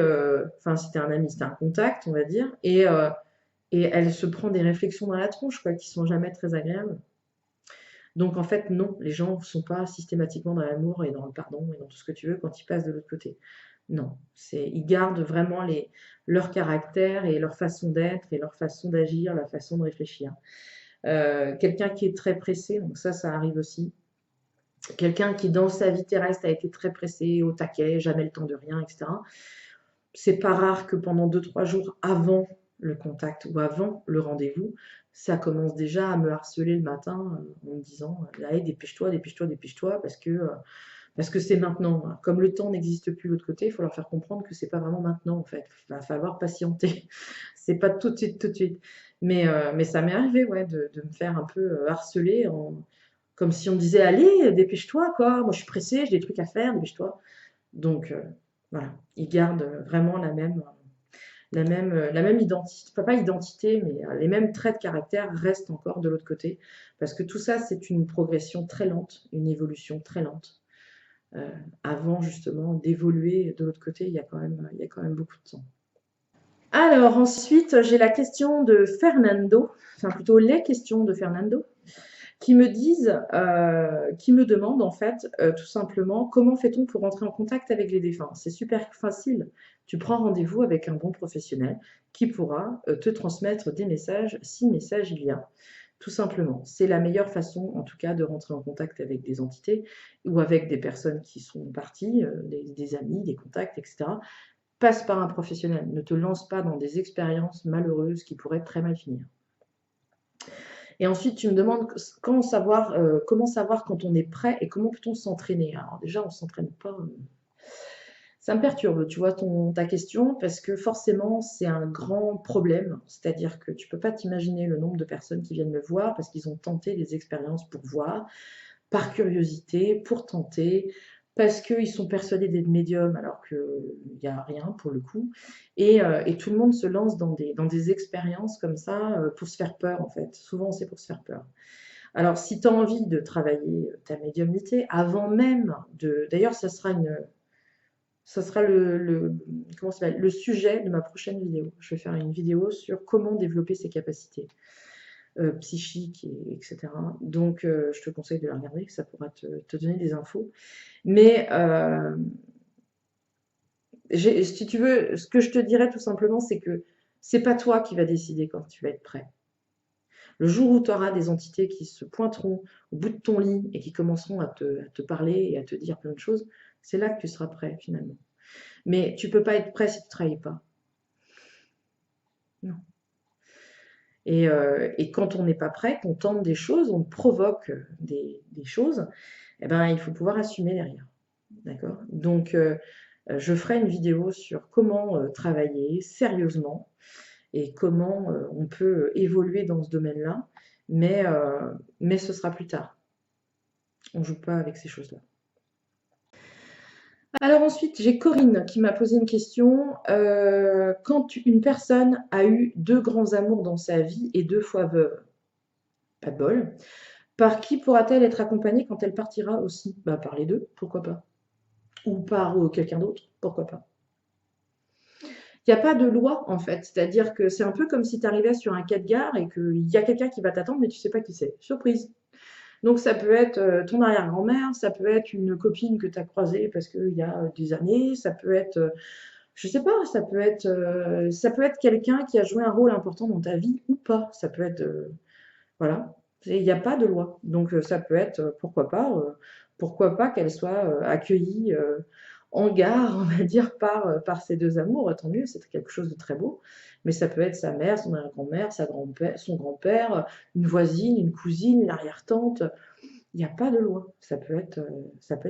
enfin, c'était un ami, c'était un contact, on va dire, et elle se prend des réflexions dans la tronche, quoi, qui sont jamais très agréables. Donc, en fait, non, les gens ne sont pas systématiquement dans l'amour et dans le pardon et dans tout ce que tu veux quand ils passent de l'autre côté. Non, ils gardent vraiment leur caractère et leur façon d'être et leur façon d'agir, leur façon de réfléchir. Quelqu'un qui est très pressé, donc ça arrive aussi. Quelqu'un qui, dans sa vie terrestre, a été très pressé, au taquet, jamais le temps de rien, etc. C'est pas rare que pendant 2, 3 jours avant le contact ou avant le rendez-vous, ça commence déjà à me harceler le matin en me disant allez, dépêche-toi, dépêche-toi, dépêche-toi, parce que c'est maintenant. Comme le temps n'existe plus de l'autre côté, il faut leur faire comprendre que c'est pas vraiment maintenant en fait. Il va falloir patienter. C'est pas tout de suite, tout de suite. Mais ça m'est arrivé ouais, de me faire un peu harceler comme si on me disait allez, dépêche-toi, quoi. Moi je suis pressée, j'ai des trucs à faire, dépêche-toi. Donc voilà, ils gardent vraiment la même identité, pas identité, mais les mêmes traits de caractère restent encore de l'autre côté. Parce que tout ça, c'est une progression très lente, une évolution très lente. Avant justement d'évoluer de l'autre côté, il y a quand même beaucoup de temps. Alors ensuite, j'ai la question de Fernando, enfin plutôt les questions de Fernando, qui me demandent en fait tout simplement comment fait-on pour entrer en contact avec les défunts. C'est super facile. Tu prends rendez-vous avec un bon professionnel qui pourra te transmettre des messages si message il y a. Tout simplement. C'est la meilleure façon, en tout cas, de rentrer en contact avec des entités ou avec des personnes qui sont parties, des amis, des contacts, etc. Passe par un professionnel. Ne te lance pas dans des expériences malheureuses qui pourraient très mal finir. Et ensuite, tu me demandes comment savoir quand on est prêt et comment peut-on s'entraîner. Alors déjà, on ne s'entraîne pas. Ça me perturbe, tu vois, ta question, parce que forcément, c'est un grand problème. C'est-à-dire que tu ne peux pas t'imaginer le nombre de personnes qui viennent me voir parce qu'ils ont tenté des expériences pour voir, par curiosité, pour tenter, parce qu'ils sont persuadés d'être médiums alors qu'il n'y a rien pour le coup. Et tout le monde se lance dans des expériences comme ça pour se faire peur, en fait. Souvent, c'est pour se faire peur. Alors, si tu as envie de travailler ta médiumnité, avant même de... D'ailleurs, ça sera comment ça s'appelle, le sujet de ma prochaine vidéo. Je vais faire une vidéo sur comment développer ses capacités. psychiques, etc. Donc, je te conseille de la regarder, que ça pourra te donner des infos. Mais si tu veux, ce que je te dirais tout simplement, c'est que c'est pas toi qui vas décider quand tu vas être prêt. Le jour où tu auras des entités qui se pointeront au bout de ton lit et qui commenceront à te parler et à te dire plein de choses, c'est là que tu seras prêt finalement. Mais tu peux pas être prêt si tu ne travailles pas. Non. Et quand on n'est pas prêt, qu'on tente des choses, on provoque des choses, eh ben, il faut pouvoir assumer derrière. D'accord? Donc, je ferai une vidéo sur comment travailler sérieusement et comment on peut évoluer dans ce domaine-là, mais ce sera plus tard. On ne joue pas avec ces choses-là. Alors ensuite, j'ai Corinne qui m'a posé une question. Quand une personne a eu 2 grands amours dans sa vie et 2 fois veuve, pas de bol, par qui pourra-t-elle être accompagnée quand elle partira aussi? Bah, par les 2, pourquoi pas? Ou par quelqu'un d'autre, pourquoi pas? Il n'y a pas de loi en fait, c'est-à-dire que c'est un peu comme si tu arrivais sur un quai de gare et qu'il y a quelqu'un qui va t'attendre, mais tu ne sais pas qui c'est. Surprise! Donc ça peut être ton arrière-grand-mère, ça peut être une copine que tu as croisée parce qu'il y a des années, ça peut être, je sais pas, ça peut être quelqu'un qui a joué un rôle important dans ta vie ou pas. Ça peut être, voilà, il n'y a pas de loi. Donc ça peut être, pourquoi pas qu'elle soit accueillie en gare, on va dire, par ses 2 amours, tant mieux, c'est quelque chose de très beau. Mais ça peut être sa mère, son arrière-grand-mère, son grand-père, une voisine, une cousine, une arrière-tante. Il n'y a pas de loi. Ça peut être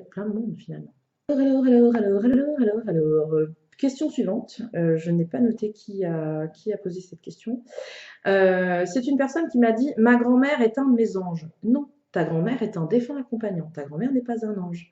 plein de monde finalement. Alors, question suivante. Je n'ai pas noté qui a posé cette question. C'est une personne qui m'a dit: ma grand-mère est un de mes anges. Non, ta grand-mère est un défunt accompagnant. Ta grand-mère n'est pas un ange.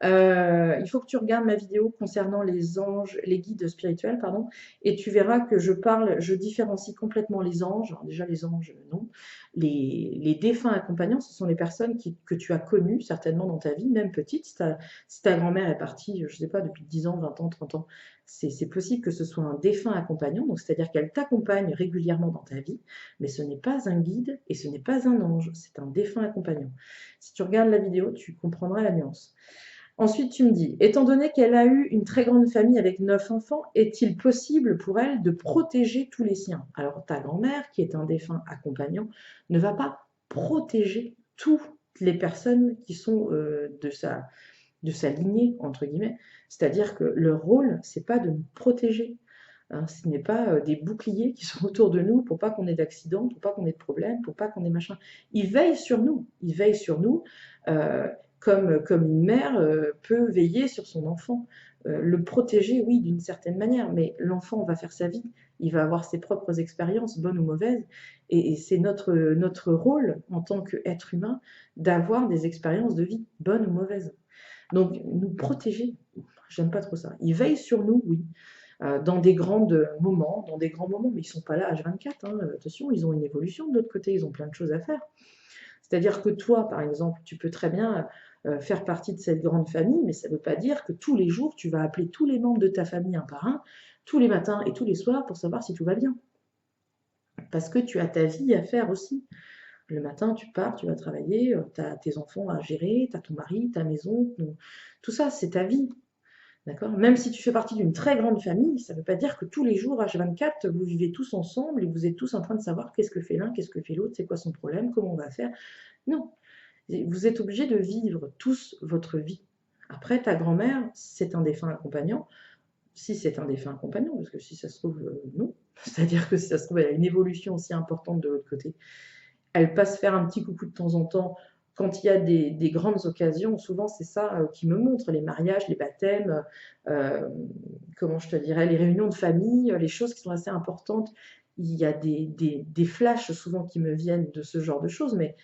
Il faut que tu regardes ma vidéo concernant les anges, les guides spirituels, pardon, et tu verras que je différencie complètement les anges. Alors déjà, les anges, non. Les défunts accompagnants, ce sont les personnes que tu as connues certainement dans ta vie, même petite. Si ta grand-mère est partie, je ne sais pas, depuis 10 ans, 20 ans, 30 ans, c'est possible que ce soit un défunt accompagnant, donc c'est-à-dire qu'elle t'accompagne régulièrement dans ta vie, mais ce n'est pas un guide et ce n'est pas un ange, c'est un défunt accompagnant. Si tu regardes la vidéo, tu comprendras la nuance. Ensuite, tu me dis, étant donné qu'elle a eu une très grande famille avec 9 enfants, est-il possible pour elle de protéger tous les siens? Alors, ta grand-mère, qui est un défunt accompagnant, ne va pas protéger toutes les personnes qui sont de sa lignée, entre guillemets. C'est-à-dire que leur rôle, c'est pas de nous protéger. Hein, ce n'est pas des boucliers qui sont autour de nous pour pas qu'on ait d'accidents, pour pas qu'on ait de problèmes, pour pas qu'on ait machin. Ils veillent sur nous. Ils veillent sur nous. Comme une mère peut veiller sur son enfant. Le protéger, oui, d'une certaine manière, mais l'enfant va faire sa vie, il va avoir ses propres expériences, bonnes ou mauvaises, et c'est notre rôle en tant qu'être humain d'avoir des expériences de vie, bonnes ou mauvaises. Donc, nous protéger, j'aime pas trop ça. Ils veillent sur nous, oui, dans des grands moments, mais ils sont pas là H24, hein, attention, ils ont une évolution de l'autre côté, ils ont plein de choses à faire. C'est-à-dire que toi, par exemple, tu peux très bien faire partie de cette grande famille, mais ça ne veut pas dire que tous les jours, tu vas appeler tous les membres de ta famille un par un, tous les matins et tous les soirs pour savoir si tout va bien. Parce que tu as ta vie à faire aussi. Le matin, tu pars, tu vas travailler, tu as tes enfants à gérer, tu as ton mari, ta maison, tout ça, c'est ta vie. D'accord? Même si tu fais partie d'une très grande famille, ça ne veut pas dire que tous les jours, H24, vous vivez tous ensemble et vous êtes tous en train de savoir qu'est-ce que fait l'un, qu'est-ce que fait l'autre, c'est quoi son problème, comment on va faire. Non, vous êtes obligés de vivre tous votre vie. Après, ta grand-mère, c'est un défunt accompagnant. Si c'est un défunt accompagnant, parce que si ça se trouve, non. C'est-à-dire que si ça se trouve, elle a une évolution aussi importante de l'autre côté. Elle passe faire un petit coucou de temps en temps. Quand il y a des grandes occasions, souvent c'est ça qui me montre, les mariages, les baptêmes, comment je te dirais, les réunions de famille, les choses qui sont assez importantes. Il y a des flashs souvent qui me viennent de ce genre de choses, mais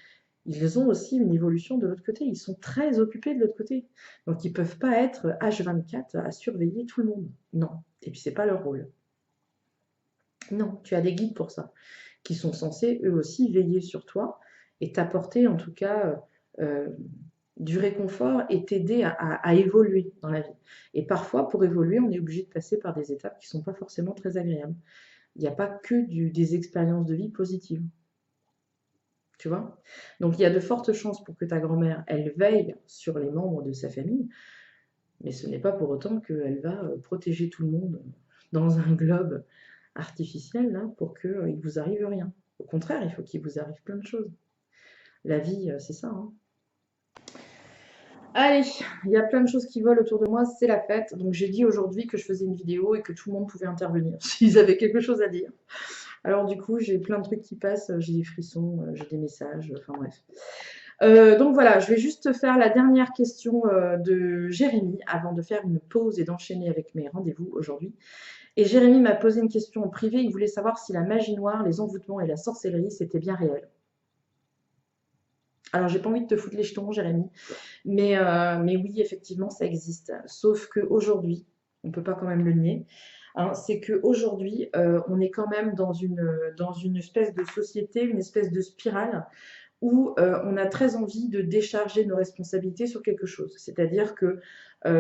ils ont aussi une évolution de l'autre côté. Ils sont très occupés de l'autre côté. Donc, ils ne peuvent pas être H24 à surveiller tout le monde. Non. Et puis, ce n'est pas leur rôle. Non, tu as des guides pour ça, qui sont censés, eux aussi, veiller sur toi et t'apporter, en tout cas, du réconfort et t'aider à évoluer dans la vie. Et parfois, pour évoluer, on est obligé de passer par des étapes qui ne sont pas forcément très agréables. Il n'y a pas que des expériences de vie positives. tu vois? Donc il y a de fortes chances pour que ta grand-mère, elle veille sur les membres de sa famille, mais ce n'est pas pour autant qu'elle va protéger tout le monde dans un globe artificiel là, pour qu'il ne vous arrive rien. Au contraire, il faut qu'il vous arrive plein de choses. La vie, c'est ça, hein. Allez, il y a plein de choses qui volent autour de moi, c'est la fête. Donc j'ai dit aujourd'hui que je faisais une vidéo et que tout le monde pouvait intervenir s'ils avaient quelque chose à dire. Alors du coup, j'ai plein de trucs qui passent, j'ai des frissons, j'ai des messages, enfin bref. Donc voilà, je vais juste faire la dernière question de Jérémy avant de faire une pause et d'enchaîner avec mes rendez-vous aujourd'hui. Et Jérémy m'a posé une question en privé, il voulait savoir si la magie noire, les envoûtements et la sorcellerie, c'était bien réel. Alors j'ai pas envie de te foutre les jetons, Jérémy, mais oui, effectivement, ça existe. Sauf qu'aujourd'hui, on ne peut pas quand même le nier, hein, c'est qu'aujourd'hui, on est quand même dans une espèce de société, une espèce de spirale où on a très envie de décharger nos responsabilités sur quelque chose. C'est-à-dire que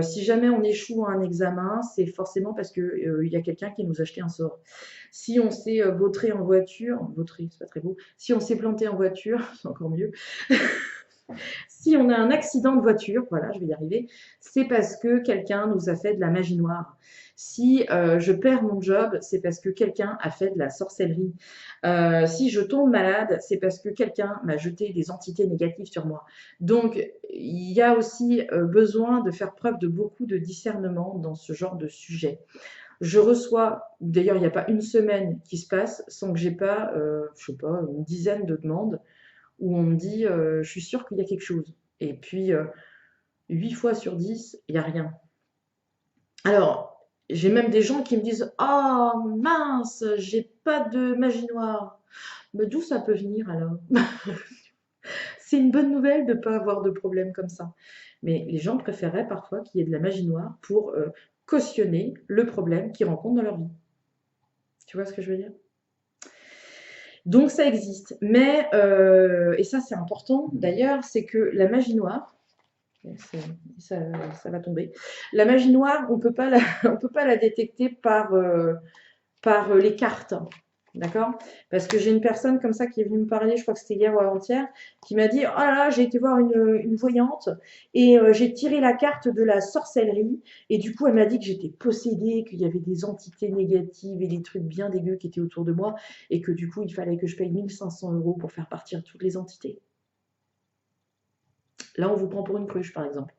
si jamais on échoue à un examen, c'est forcément parce qu'il y a quelqu'un qui nous a jeté un sort. Si on s'est vautré en voiture, vautré, c'est pas très beau, si on s'est planté en voiture, c'est encore mieux. Si on a un accident de voiture, voilà, je vais y arriver, c'est parce que quelqu'un nous a fait de la magie noire. Si je perds mon job, c'est parce que quelqu'un a fait de la sorcellerie. Si je tombe malade, c'est parce que quelqu'un m'a jeté des entités négatives sur moi. Donc, il y a aussi besoin de faire preuve de beaucoup de discernement dans ce genre de sujet. Je reçois, d'ailleurs, il n'y a pas une semaine qui se passe sans que j'ai pas, je sais pas, une dizaine de demandes où on me dit je suis sûre qu'il y a quelque chose. Et puis 8 fois sur 10, il n'y a rien. Alors, j'ai même des gens qui me disent oh mince, j'ai pas de magie noire. Mais d'où ça peut venir alors? C'est une bonne nouvelle de ne pas avoir de problème comme ça. Mais les gens préféraient parfois qu'il y ait de la magie noire pour cautionner le problème qu'ils rencontrent dans leur vie. Tu vois ce que je veux dire? Donc ça existe. Mais, et ça c'est important d'ailleurs, c'est que la magie noire, ça, ça va tomber. La magie noire, on peut pas on peut pas la détecter par les cartes. D'accord? Parce que j'ai une personne comme ça qui est venue me parler, je crois que c'était hier ou avant-hier, qui m'a dit oh là là, j'ai été voir une voyante et j'ai tiré la carte de la sorcellerie. Et du coup, elle m'a dit que j'étais possédée, qu'il y avait des entités négatives et des trucs bien dégueux qui étaient autour de moi et que du coup, il fallait que je paye 1500 € pour faire partir toutes les entités. Là, on vous prend pour une cruche, par exemple.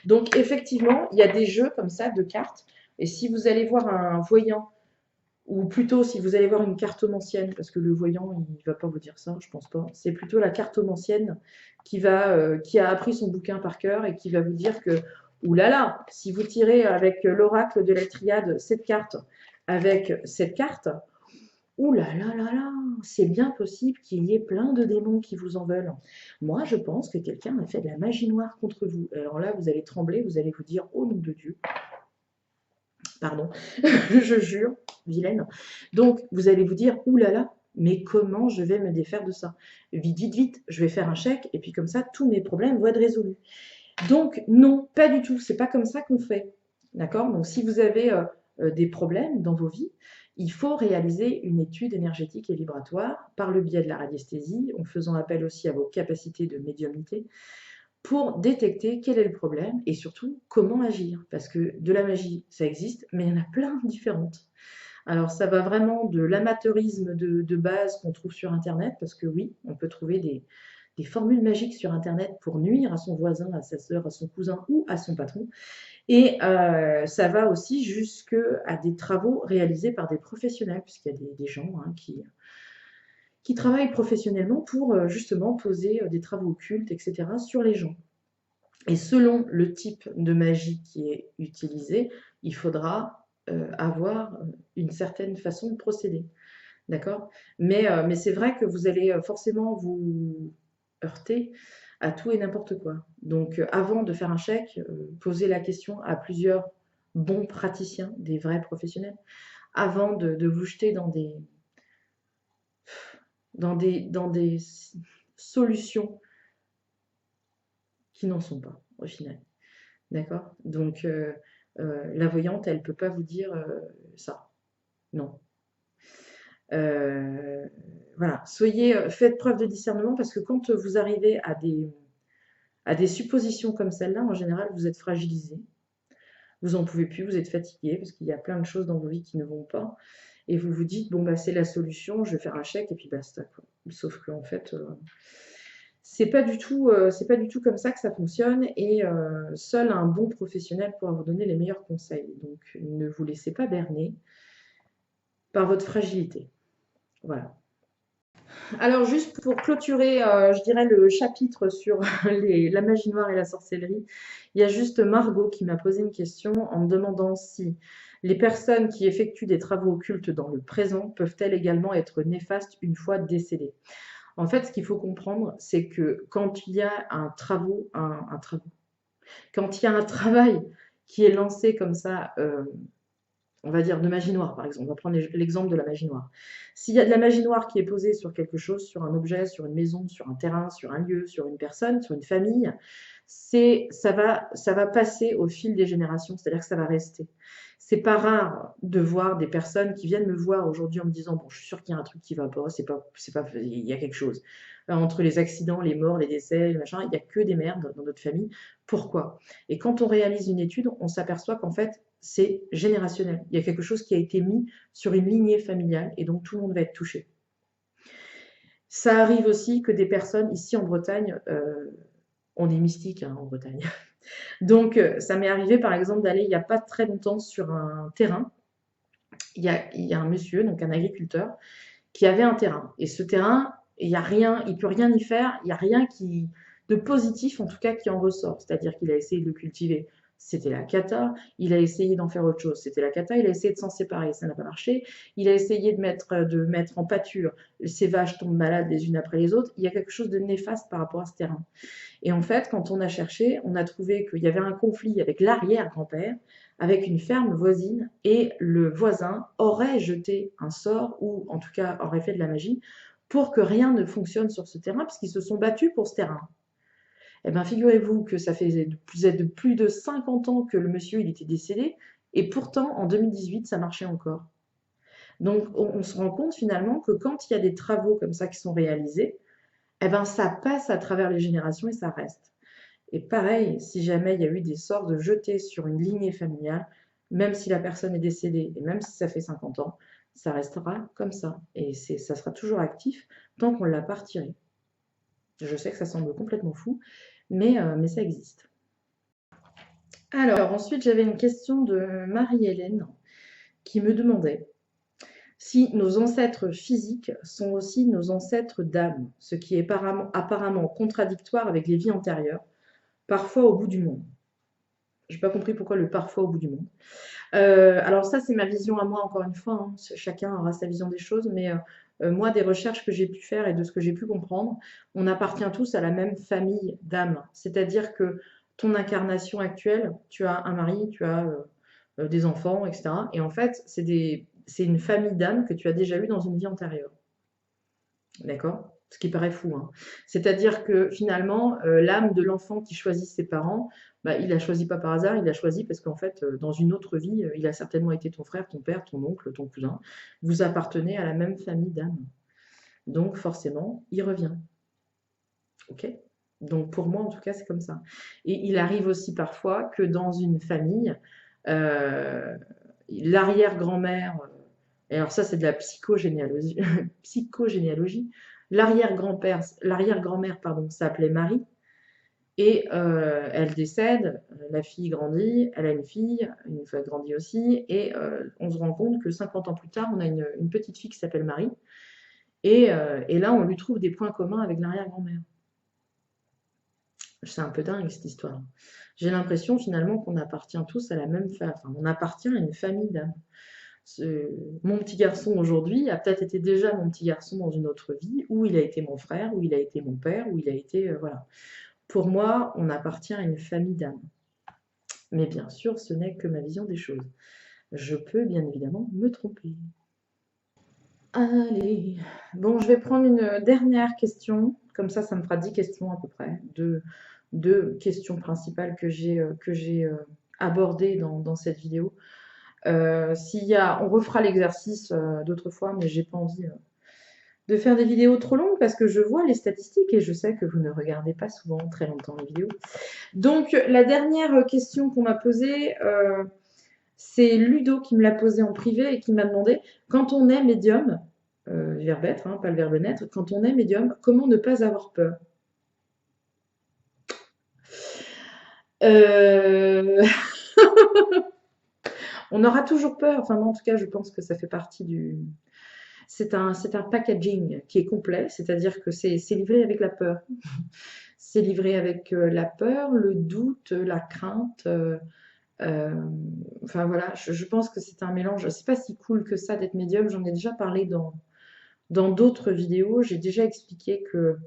Donc, effectivement, il y a des jeux comme ça de cartes. Et si vous allez voir un voyant, ou plutôt si vous allez voir une cartomancienne, parce que le voyant, il ne va pas vous dire ça, je pense pas. C'est plutôt la cartomancienne qui a appris son bouquin par cœur et qui va vous dire que, oulala, si vous tirez avec l'oracle de la triade cette carte avec cette carte, oulala, c'est bien possible qu'il y ait plein de démons qui vous en veulent. Moi, je pense que quelqu'un a fait de la magie noire contre vous. Alors là, vous allez trembler, vous allez vous dire, oh nom de Dieu, pardon, je jure, vilaine. Donc, vous allez vous dire, oulala, mais comment je vais me défaire de ça? Vite, vite, vite, je vais faire un chèque, et puis comme ça, tous mes problèmes vont être résolus. Donc, non, pas du tout, c'est pas comme ça qu'on fait. D'accord? Donc, si vous avez des problèmes dans vos vies, il faut réaliser une étude énergétique et vibratoire par le biais de la radiesthésie, en faisant appel aussi à vos capacités de médiumnité, pour détecter quel est le problème et surtout comment agir. Parce que de la magie, ça existe, mais il y en a plein de différentes. Alors ça va vraiment de l'amateurisme de base qu'on trouve sur Internet, parce que oui, on peut trouver des formules magiques sur Internet pour nuire à son voisin, à sa sœur, à son cousin ou à son patron. Et ça va aussi jusqu'à des travaux réalisés par des professionnels, puisqu'il y a des gens qui travaillent professionnellement pour justement poser des travaux occultes, etc., sur les gens. Et selon le type de magie qui est utilisé, il faudra avoir une certaine façon de procéder. D'accord? Mais c'est vrai que vous allez forcément vous heurter à tout et n'importe quoi. Donc, avant de faire un chèque, posez la question à plusieurs bons praticiens, des vrais professionnels, avant de vous jeter dans des solutions qui n'en sont pas, au final. D'accord? Donc, la voyante, elle ne peut pas vous dire ça. Non. Euh, voilà, faites preuve de discernement parce que quand vous arrivez à des suppositions comme celle-là, en général, vous êtes fragilisé. Vous en pouvez plus, vous êtes fatigué parce qu'il y a plein de choses dans vos vies qui ne vont pas. Et vous vous dites, bon, bah, c'est la solution, je vais faire un chèque et puis basta, quoi. Sauf qu'en fait, c'est pas du tout comme ça que ça fonctionne et seul un bon professionnel pourra vous donner les meilleurs conseils. Donc, ne vous laissez pas berner par votre fragilité. Voilà. Alors, juste pour clôturer, je dirais, le chapitre sur la magie noire et la sorcellerie, il y a juste Margot qui m'a posé une question en me demandant si les personnes qui effectuent des travaux occultes dans le présent peuvent-elles également être néfastes une fois décédées. En fait, ce qu'il faut comprendre, c'est que quand il y a quand il y a un travail qui est lancé comme ça, on va dire de magie noire, par exemple. On va prendre l'exemple de la magie noire. S'il y a de la magie noire qui est posée sur quelque chose, sur un objet, sur une maison, sur un terrain, sur un lieu, sur une personne, sur une famille, ça va passer au fil des générations, c'est-à-dire que ça va rester. C'est pas rare de voir des personnes qui viennent me voir aujourd'hui en me disant bon, je suis sûre qu'il y a un truc qui va pas, il y a quelque chose. Entre les accidents, les morts, les décès, les machins, il n'y a que des merdes dans notre famille. Pourquoi? Et quand on réalise une étude, on s'aperçoit qu'en fait, c'est générationnel. Il y a quelque chose qui a été mis sur une lignée familiale et donc tout le monde va être touché. Ça arrive aussi que des personnes ici en Bretagne, on est mystique hein, en Bretagne. Donc ça m'est arrivé par exemple d'aller il n'y a pas très longtemps sur un terrain. Il y a un monsieur, donc un agriculteur, qui avait un terrain. Et ce terrain, il n'y a rien, il ne peut rien y faire, il n'y a rien de positif en tout cas qui en ressort. C'est-à-dire qu'il a essayé de le cultiver, c'était la cata, il a essayé d'en faire autre chose, c'était la cata, il a essayé de s'en séparer, ça n'a pas marché, il a essayé de mettre en pâture, ces vaches tombent malades les unes après les autres, il y a quelque chose de néfaste par rapport à ce terrain. Et en fait, quand on a cherché, on a trouvé qu'il y avait un conflit avec l'arrière-grand-père, avec une ferme voisine, et le voisin aurait jeté un sort, ou en tout cas aurait fait de la magie, pour que rien ne fonctionne sur ce terrain, parce qu'ils se sont battus pour ce terrain. Eh bien, figurez-vous que ça fait plus de 50 ans que le monsieur il était décédé, et pourtant, en 2018, ça marchait encore. Donc, on se rend compte finalement que quand il y a des travaux comme ça qui sont réalisés, eh ben, ça passe à travers les générations et ça reste. Et pareil, si jamais il y a eu des sorts de jetés sur une lignée familiale, même si la personne est décédée et même si ça fait 50 ans, ça restera comme ça. Et ça sera toujours actif tant qu'on ne l'a pas retiré. Je sais que ça semble complètement fou, mais ça existe. Alors, ensuite, j'avais une question de Marie-Hélène qui me demandait si nos ancêtres physiques sont aussi nos ancêtres d'âme, ce qui est apparemment contradictoire avec les vies antérieures, parfois au bout du monde. J'ai pas compris pourquoi le parfois au bout du monde. Alors ça, c'est ma vision à moi, encore une fois, hein. Chacun aura sa vision des choses, mais moi, des recherches que j'ai pu faire et de ce que j'ai pu comprendre, on appartient tous à la même famille d'âmes. C'est-à-dire que ton incarnation actuelle, tu as un mari, tu as des enfants, etc. Et en fait, c'est une famille d'âmes que tu as déjà eue dans une vie antérieure. D'accord? Ce qui paraît fou, hein. C'est-à-dire que finalement, l'âme de l'enfant qui choisit ses parents, bah, il l'a choisi pas par hasard, il l'a choisi parce qu'en fait, dans une autre vie, il a certainement été ton frère, ton père, ton oncle, ton cousin. Vous appartenez à la même famille d'âme. Donc forcément, il revient. OK? Donc pour moi, en tout cas, c'est comme ça. Et il arrive aussi parfois que dans une famille, euh, l'arrière-grand-mère, et alors ça c'est de la psychogénéalogie, psychogénéalogie, l'arrière-grand-mère, pardon, s'appelait Marie, et elle décède, la fille grandit, elle a une fois grandit aussi, et on se rend compte que 50 ans plus tard, on a une petite fille qui s'appelle Marie, et là on lui trouve des points communs avec l'arrière-grand-mère. C'est un peu dingue cette histoire. J'ai l'impression finalement qu'on appartient tous à la même famille, enfin on appartient à une famille d'âmes. Mon petit garçon aujourd'hui a peut-être été déjà mon petit garçon dans une autre vie, où il a été mon frère, où il a été mon père, où il a été... voilà. Pour moi, on appartient à une famille d'âmes. Mais bien sûr, ce n'est que ma vision des choses. Je peux bien évidemment me tromper. Allez, bon, je vais prendre une dernière question. Comme ça me fera 10 questions à peu près. Deux questions principales que j'ai abordées dans cette vidéo. On refera l'exercice d'autres fois, mais j'ai pas envie de faire des vidéos trop longues parce que je vois les statistiques et je sais que vous ne regardez pas souvent très longtemps les vidéos. Donc, la dernière question qu'on m'a posée, c'est Ludo qui me l'a posée en privé et qui m'a demandé, quand on est médium, verbe être, hein, pas le verbe naître, quand on est médium, comment ne pas avoir peur? Euh, On aura toujours peur, enfin moi en tout cas je pense que ça fait partie du... c'est un packaging qui est complet, c'est-à-dire que c'est livré avec la peur. C'est livré avec la peur, le doute, la crainte. Euh, enfin voilà, je pense que c'est un mélange. C'est pas si cool que ça d'être médium. J'en ai déjà parlé dans d'autres vidéos. J'ai déjà expliqué que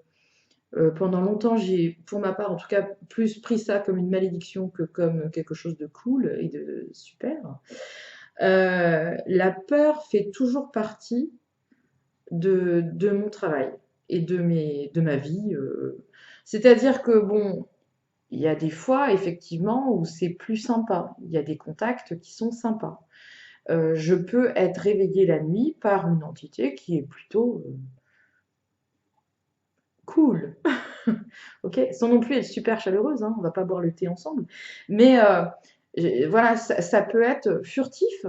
pendant longtemps, j'ai, pour ma part en tout cas, plus pris ça comme une malédiction que comme quelque chose de cool et de super. La peur fait toujours partie de mon travail et de ma vie. C'est-à-dire que, bon, il y a des fois, effectivement, où c'est plus sympa. Il y a des contacts qui sont sympas. Je peux être réveillée la nuit par une entité qui est plutôt cool. Ok, sans non plus être super chaleureuse, hein, on va pas boire le thé ensemble. Mais voilà, ça peut être furtif.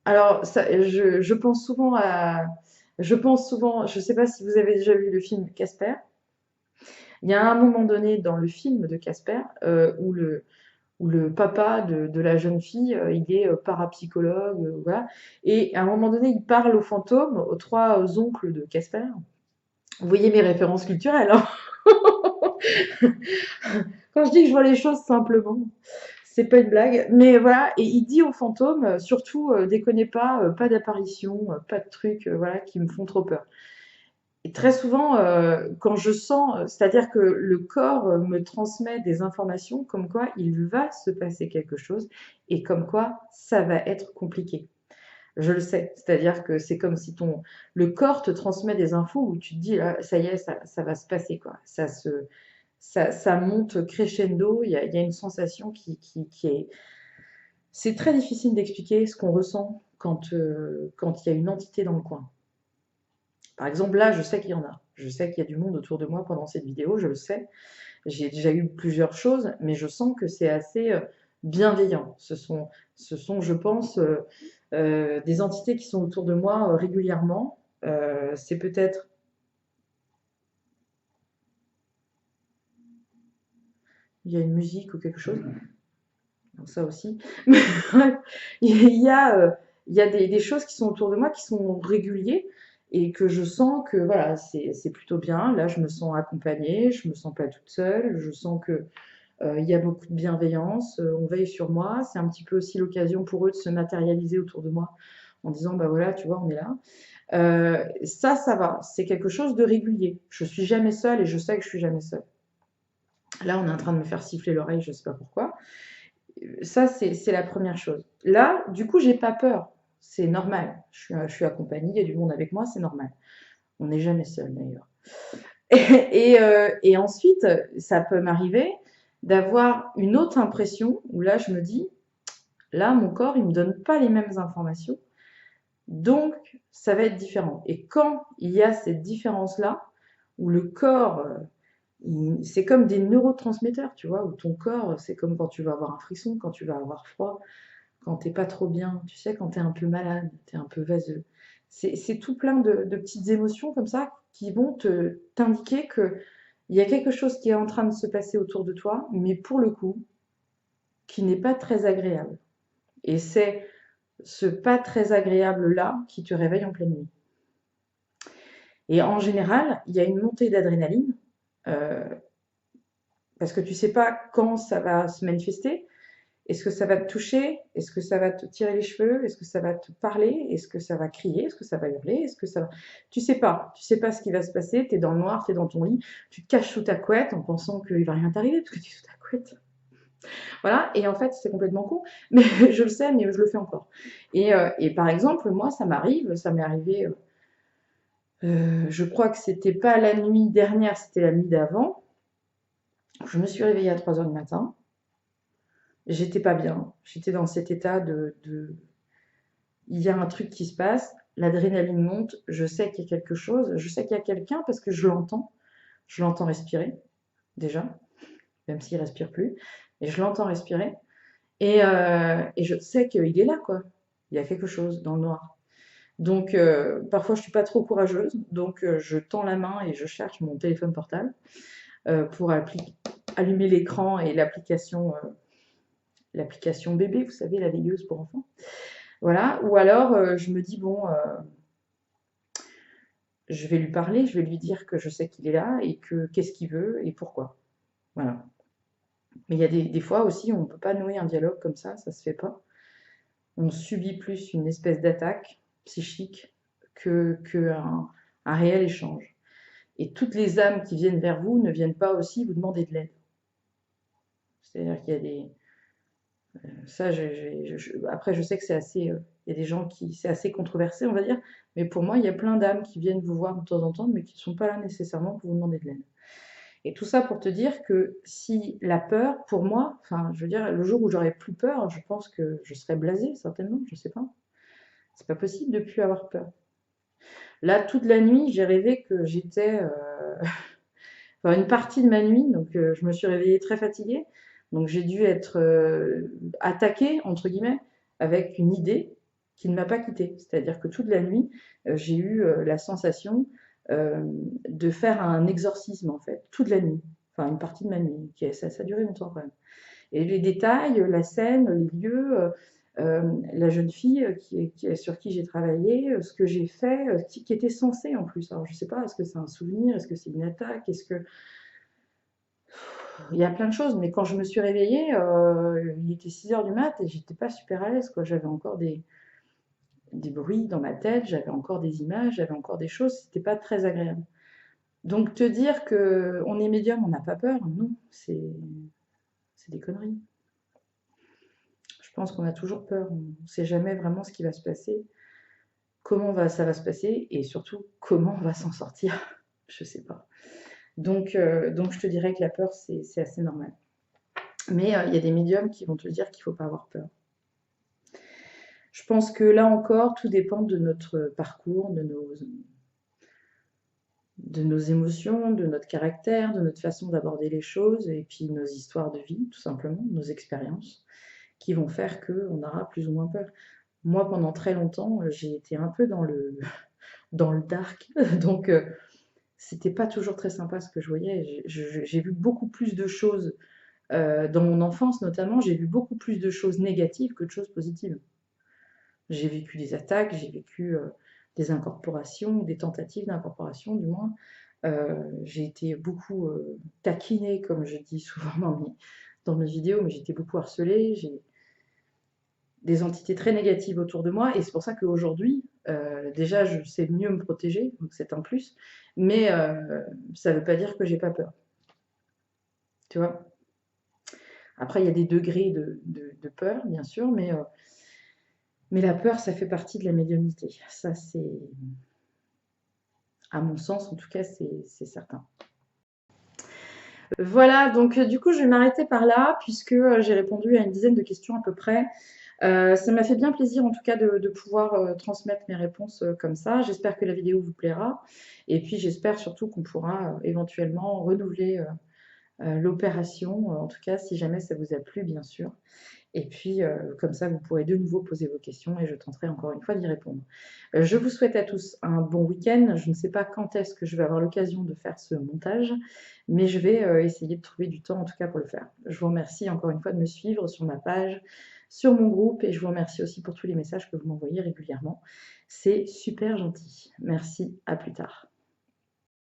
Alors, je pense souvent à. Je pense souvent, je ne sais pas si vous avez déjà vu le film Casper. Il y a un moment donné dans le film de Casper où le papa de la jeune fille, il est parapsychologue, voilà. Et à un moment donné, il parle aux fantômes, aux trois oncles de Casper. Vous voyez mes références culturelles, hein. Quand je dis que je vois les choses simplement. C'est pas une blague, mais voilà, et il dit aux fantômes, surtout, déconnez pas, pas d'apparition, pas de trucs, voilà, qui me font trop peur. Et très souvent, quand je sens, c'est-à-dire que le corps me transmet des informations comme quoi il va se passer quelque chose et comme quoi ça va être compliqué. Je le sais, c'est-à-dire que c'est comme si le corps te transmet des infos où tu te dis, là, ça y est, ça va se passer, quoi. Ça monte crescendo, il y a une sensation qui est... C'est très difficile d'expliquer ce qu'on ressent quand il y a une entité dans le coin. Par exemple, là, je sais qu'il y en a. Je sais qu'il y a du monde autour de moi pendant cette vidéo, je le sais. J'ai déjà eu plusieurs choses, mais je sens que c'est assez bienveillant. Ce sont, je pense, des entités qui sont autour de moi régulièrement. C'est peut-être... Il y a une musique ou quelque chose. Donc ça aussi. Mais bref, il y a des choses qui sont autour de moi qui sont réguliers et que je sens que voilà, c'est plutôt bien. Là, je me sens accompagnée, je me sens pas toute seule, je sens que il y a beaucoup de bienveillance, on veille sur moi. C'est un petit peu aussi l'occasion pour eux de se matérialiser autour de moi en disant bah voilà, tu vois, on est là. Ça va, c'est quelque chose de régulier. Je suis jamais seule et je sais que je suis jamais seule. Là, on est en train de me faire siffler l'oreille, je sais pas pourquoi. Ça, c'est la première chose. Là, du coup, j'ai pas peur. C'est normal. Je suis accompagnée, il y a du monde avec moi, c'est normal. On n'est jamais seul d'ailleurs. Et ensuite, ça peut m'arriver d'avoir une autre impression où là, je me dis, là, mon corps, il me donne pas les mêmes informations. Donc, ça va être différent. Et quand il y a cette différence-là, où le corps, c'est comme des neurotransmetteurs, tu vois, où ton corps, c'est comme quand tu vas avoir un frisson, quand tu vas avoir froid, quand t'es pas trop bien, tu sais, quand t'es un peu malade, t'es un peu vaseux. C'est tout plein de petites émotions comme ça qui vont t'indiquer que il y a quelque chose qui est en train de se passer autour de toi, mais pour le coup, qui n'est pas très agréable. Et c'est ce pas très agréable-là qui te réveille en pleine nuit. Et en général, il y a une montée d'adrénaline, euh, parce que tu sais pas quand ça va se manifester. Est-ce que ça va te toucher? Est-ce que ça va te tirer les cheveux? Est-ce que ça va te parler? Est-ce que ça va crier? Est-ce que ça va hurler? Est-ce que ça va... Tu sais pas. Tu sais pas ce qui va se passer. Tu es dans le noir, tu es dans ton lit. Tu te caches sous ta couette en pensant qu'il va rien t'arriver parce que tu es sous ta couette. Voilà. Et en fait, c'est complètement con. Mais je le sais, mais je le fais encore. Et par exemple, moi, ça m'est arrivé, je crois que c'était pas la nuit dernière, c'était la nuit d'avant. Je me suis réveillée à 3 heures du matin. J'étais pas bien. J'étais dans cet état de il y a un truc qui se passe, l'adrénaline monte, je sais qu'il y a quelque chose, je sais qu'il y a quelqu'un parce que je l'entends respirer, déjà, même s'il respire plus, et je l'entends respirer, et je sais qu'il est là, quoi. Il y a quelque chose dans le noir. Donc, parfois, je suis pas trop courageuse, donc je tends la main et je cherche mon téléphone portable pour allumer l'écran et l'application bébé, vous savez, la veilleuse pour enfants. Voilà. Ou alors, je me dis, bon, je vais lui parler, je vais lui dire que je sais qu'il est là et que qu'est-ce qu'il veut et pourquoi. Voilà. Mais il y a des fois aussi, on ne peut pas nouer un dialogue comme ça se fait pas. On subit plus une espèce d'attaque psychique que un réel échange. Et toutes les âmes qui viennent vers vous ne viennent pas aussi vous demander de l'aide. C'est-à-dire qu'il y a des... Ça, après, je sais que c'est assez... il y a des gens qui... C'est assez controversé, on va dire. Mais pour moi, il y a plein d'âmes qui viennent vous voir de temps en temps, mais qui ne sont pas là nécessairement pour vous demander de l'aide. Et tout ça pour te dire que si la peur, pour moi, enfin, je veux dire, le jour où j'aurai plus peur, je pense que je serai blasée, certainement, je sais pas. C'est pas possible de plus avoir peur. Là, toute la nuit, j'ai rêvé que j'étais, enfin, une partie de ma nuit, donc je me suis réveillée très fatiguée. Donc j'ai dû être attaquée, entre guillemets, avec une idée qui ne m'a pas quittée. C'est-à-dire que toute la nuit, j'ai eu la sensation euh, de faire un exorcisme, en fait, toute la nuit. Enfin, une partie de ma nuit. Ça a duré longtemps quand même. Et les détails, la scène, les lieux, la jeune fille sur qui j'ai travaillé, ce que j'ai fait, qui était censé en plus. Alors je sais pas, est-ce que c'est un souvenir, est-ce que c'est une attaque, est-ce que... Il y a plein de choses, mais quand je me suis réveillée, il était 6 heures du mat et j'étais pas super à l'aise, quoi. J'avais encore des bruits dans ma tête, j'avais encore des images, j'avais encore des choses, c'était pas très agréable. Donc te dire que on est médium, on n'a pas peur, non, c'est des conneries. Je pense qu'on a toujours peur, on ne sait jamais vraiment ce qui va se passer, ça va se passer, et surtout comment on va s'en sortir. Je sais pas. Donc je te dirais que la peur, c'est assez normal. Mais il y a des médiums qui vont te dire qu'il ne faut pas avoir peur. Je pense que là encore, tout dépend de notre parcours, de nos émotions, de notre caractère, de notre façon d'aborder les choses, et puis nos histoires de vie, tout simplement, nos expériences, qui vont faire qu'on aura plus ou moins peur. Moi, pendant très longtemps, j'ai été un peu dans le dark, donc c'était pas toujours très sympa ce que je voyais. J'ai vu beaucoup plus de choses, dans mon enfance notamment, j'ai vu beaucoup plus de choses négatives que de choses positives. J'ai vécu des attaques, j'ai vécu des incorporations, des tentatives d'incorporation du moins. J'ai été beaucoup taquinée, comme je dis souvent dans mes vidéos, mais j'ai été beaucoup harcelée. J'ai des entités très négatives autour de moi, et c'est pour ça qu'aujourd'hui, déjà, je sais mieux me protéger, donc c'est un plus, mais ça ne veut pas dire que j'ai pas peur, tu vois. Après, il y a des degrés de peur, bien sûr, mais la peur, ça fait partie de la médiumnité. Ça, c'est, à mon sens, en tout cas, c'est certain. Voilà, donc du coup, je vais m'arrêter par là, puisque j'ai répondu à une dizaine de questions à peu près. Ça m'a fait bien plaisir, en tout cas, de pouvoir transmettre mes réponses comme ça. J'espère que la vidéo vous plaira. Et puis, j'espère surtout qu'on pourra éventuellement renouveler l'opération, en tout cas, si jamais ça vous a plu, bien sûr. Et puis, comme ça, vous pourrez de nouveau poser vos questions et je tenterai encore une fois d'y répondre. Je vous souhaite à tous un bon week-end. Je ne sais pas quand est-ce que je vais avoir l'occasion de faire ce montage, mais je vais essayer de trouver du temps, en tout cas, pour le faire. Je vous remercie encore une fois de me suivre sur ma page, sur mon groupe, et je vous remercie aussi pour tous les messages que vous m'envoyez régulièrement. C'est super gentil. Merci, à plus tard.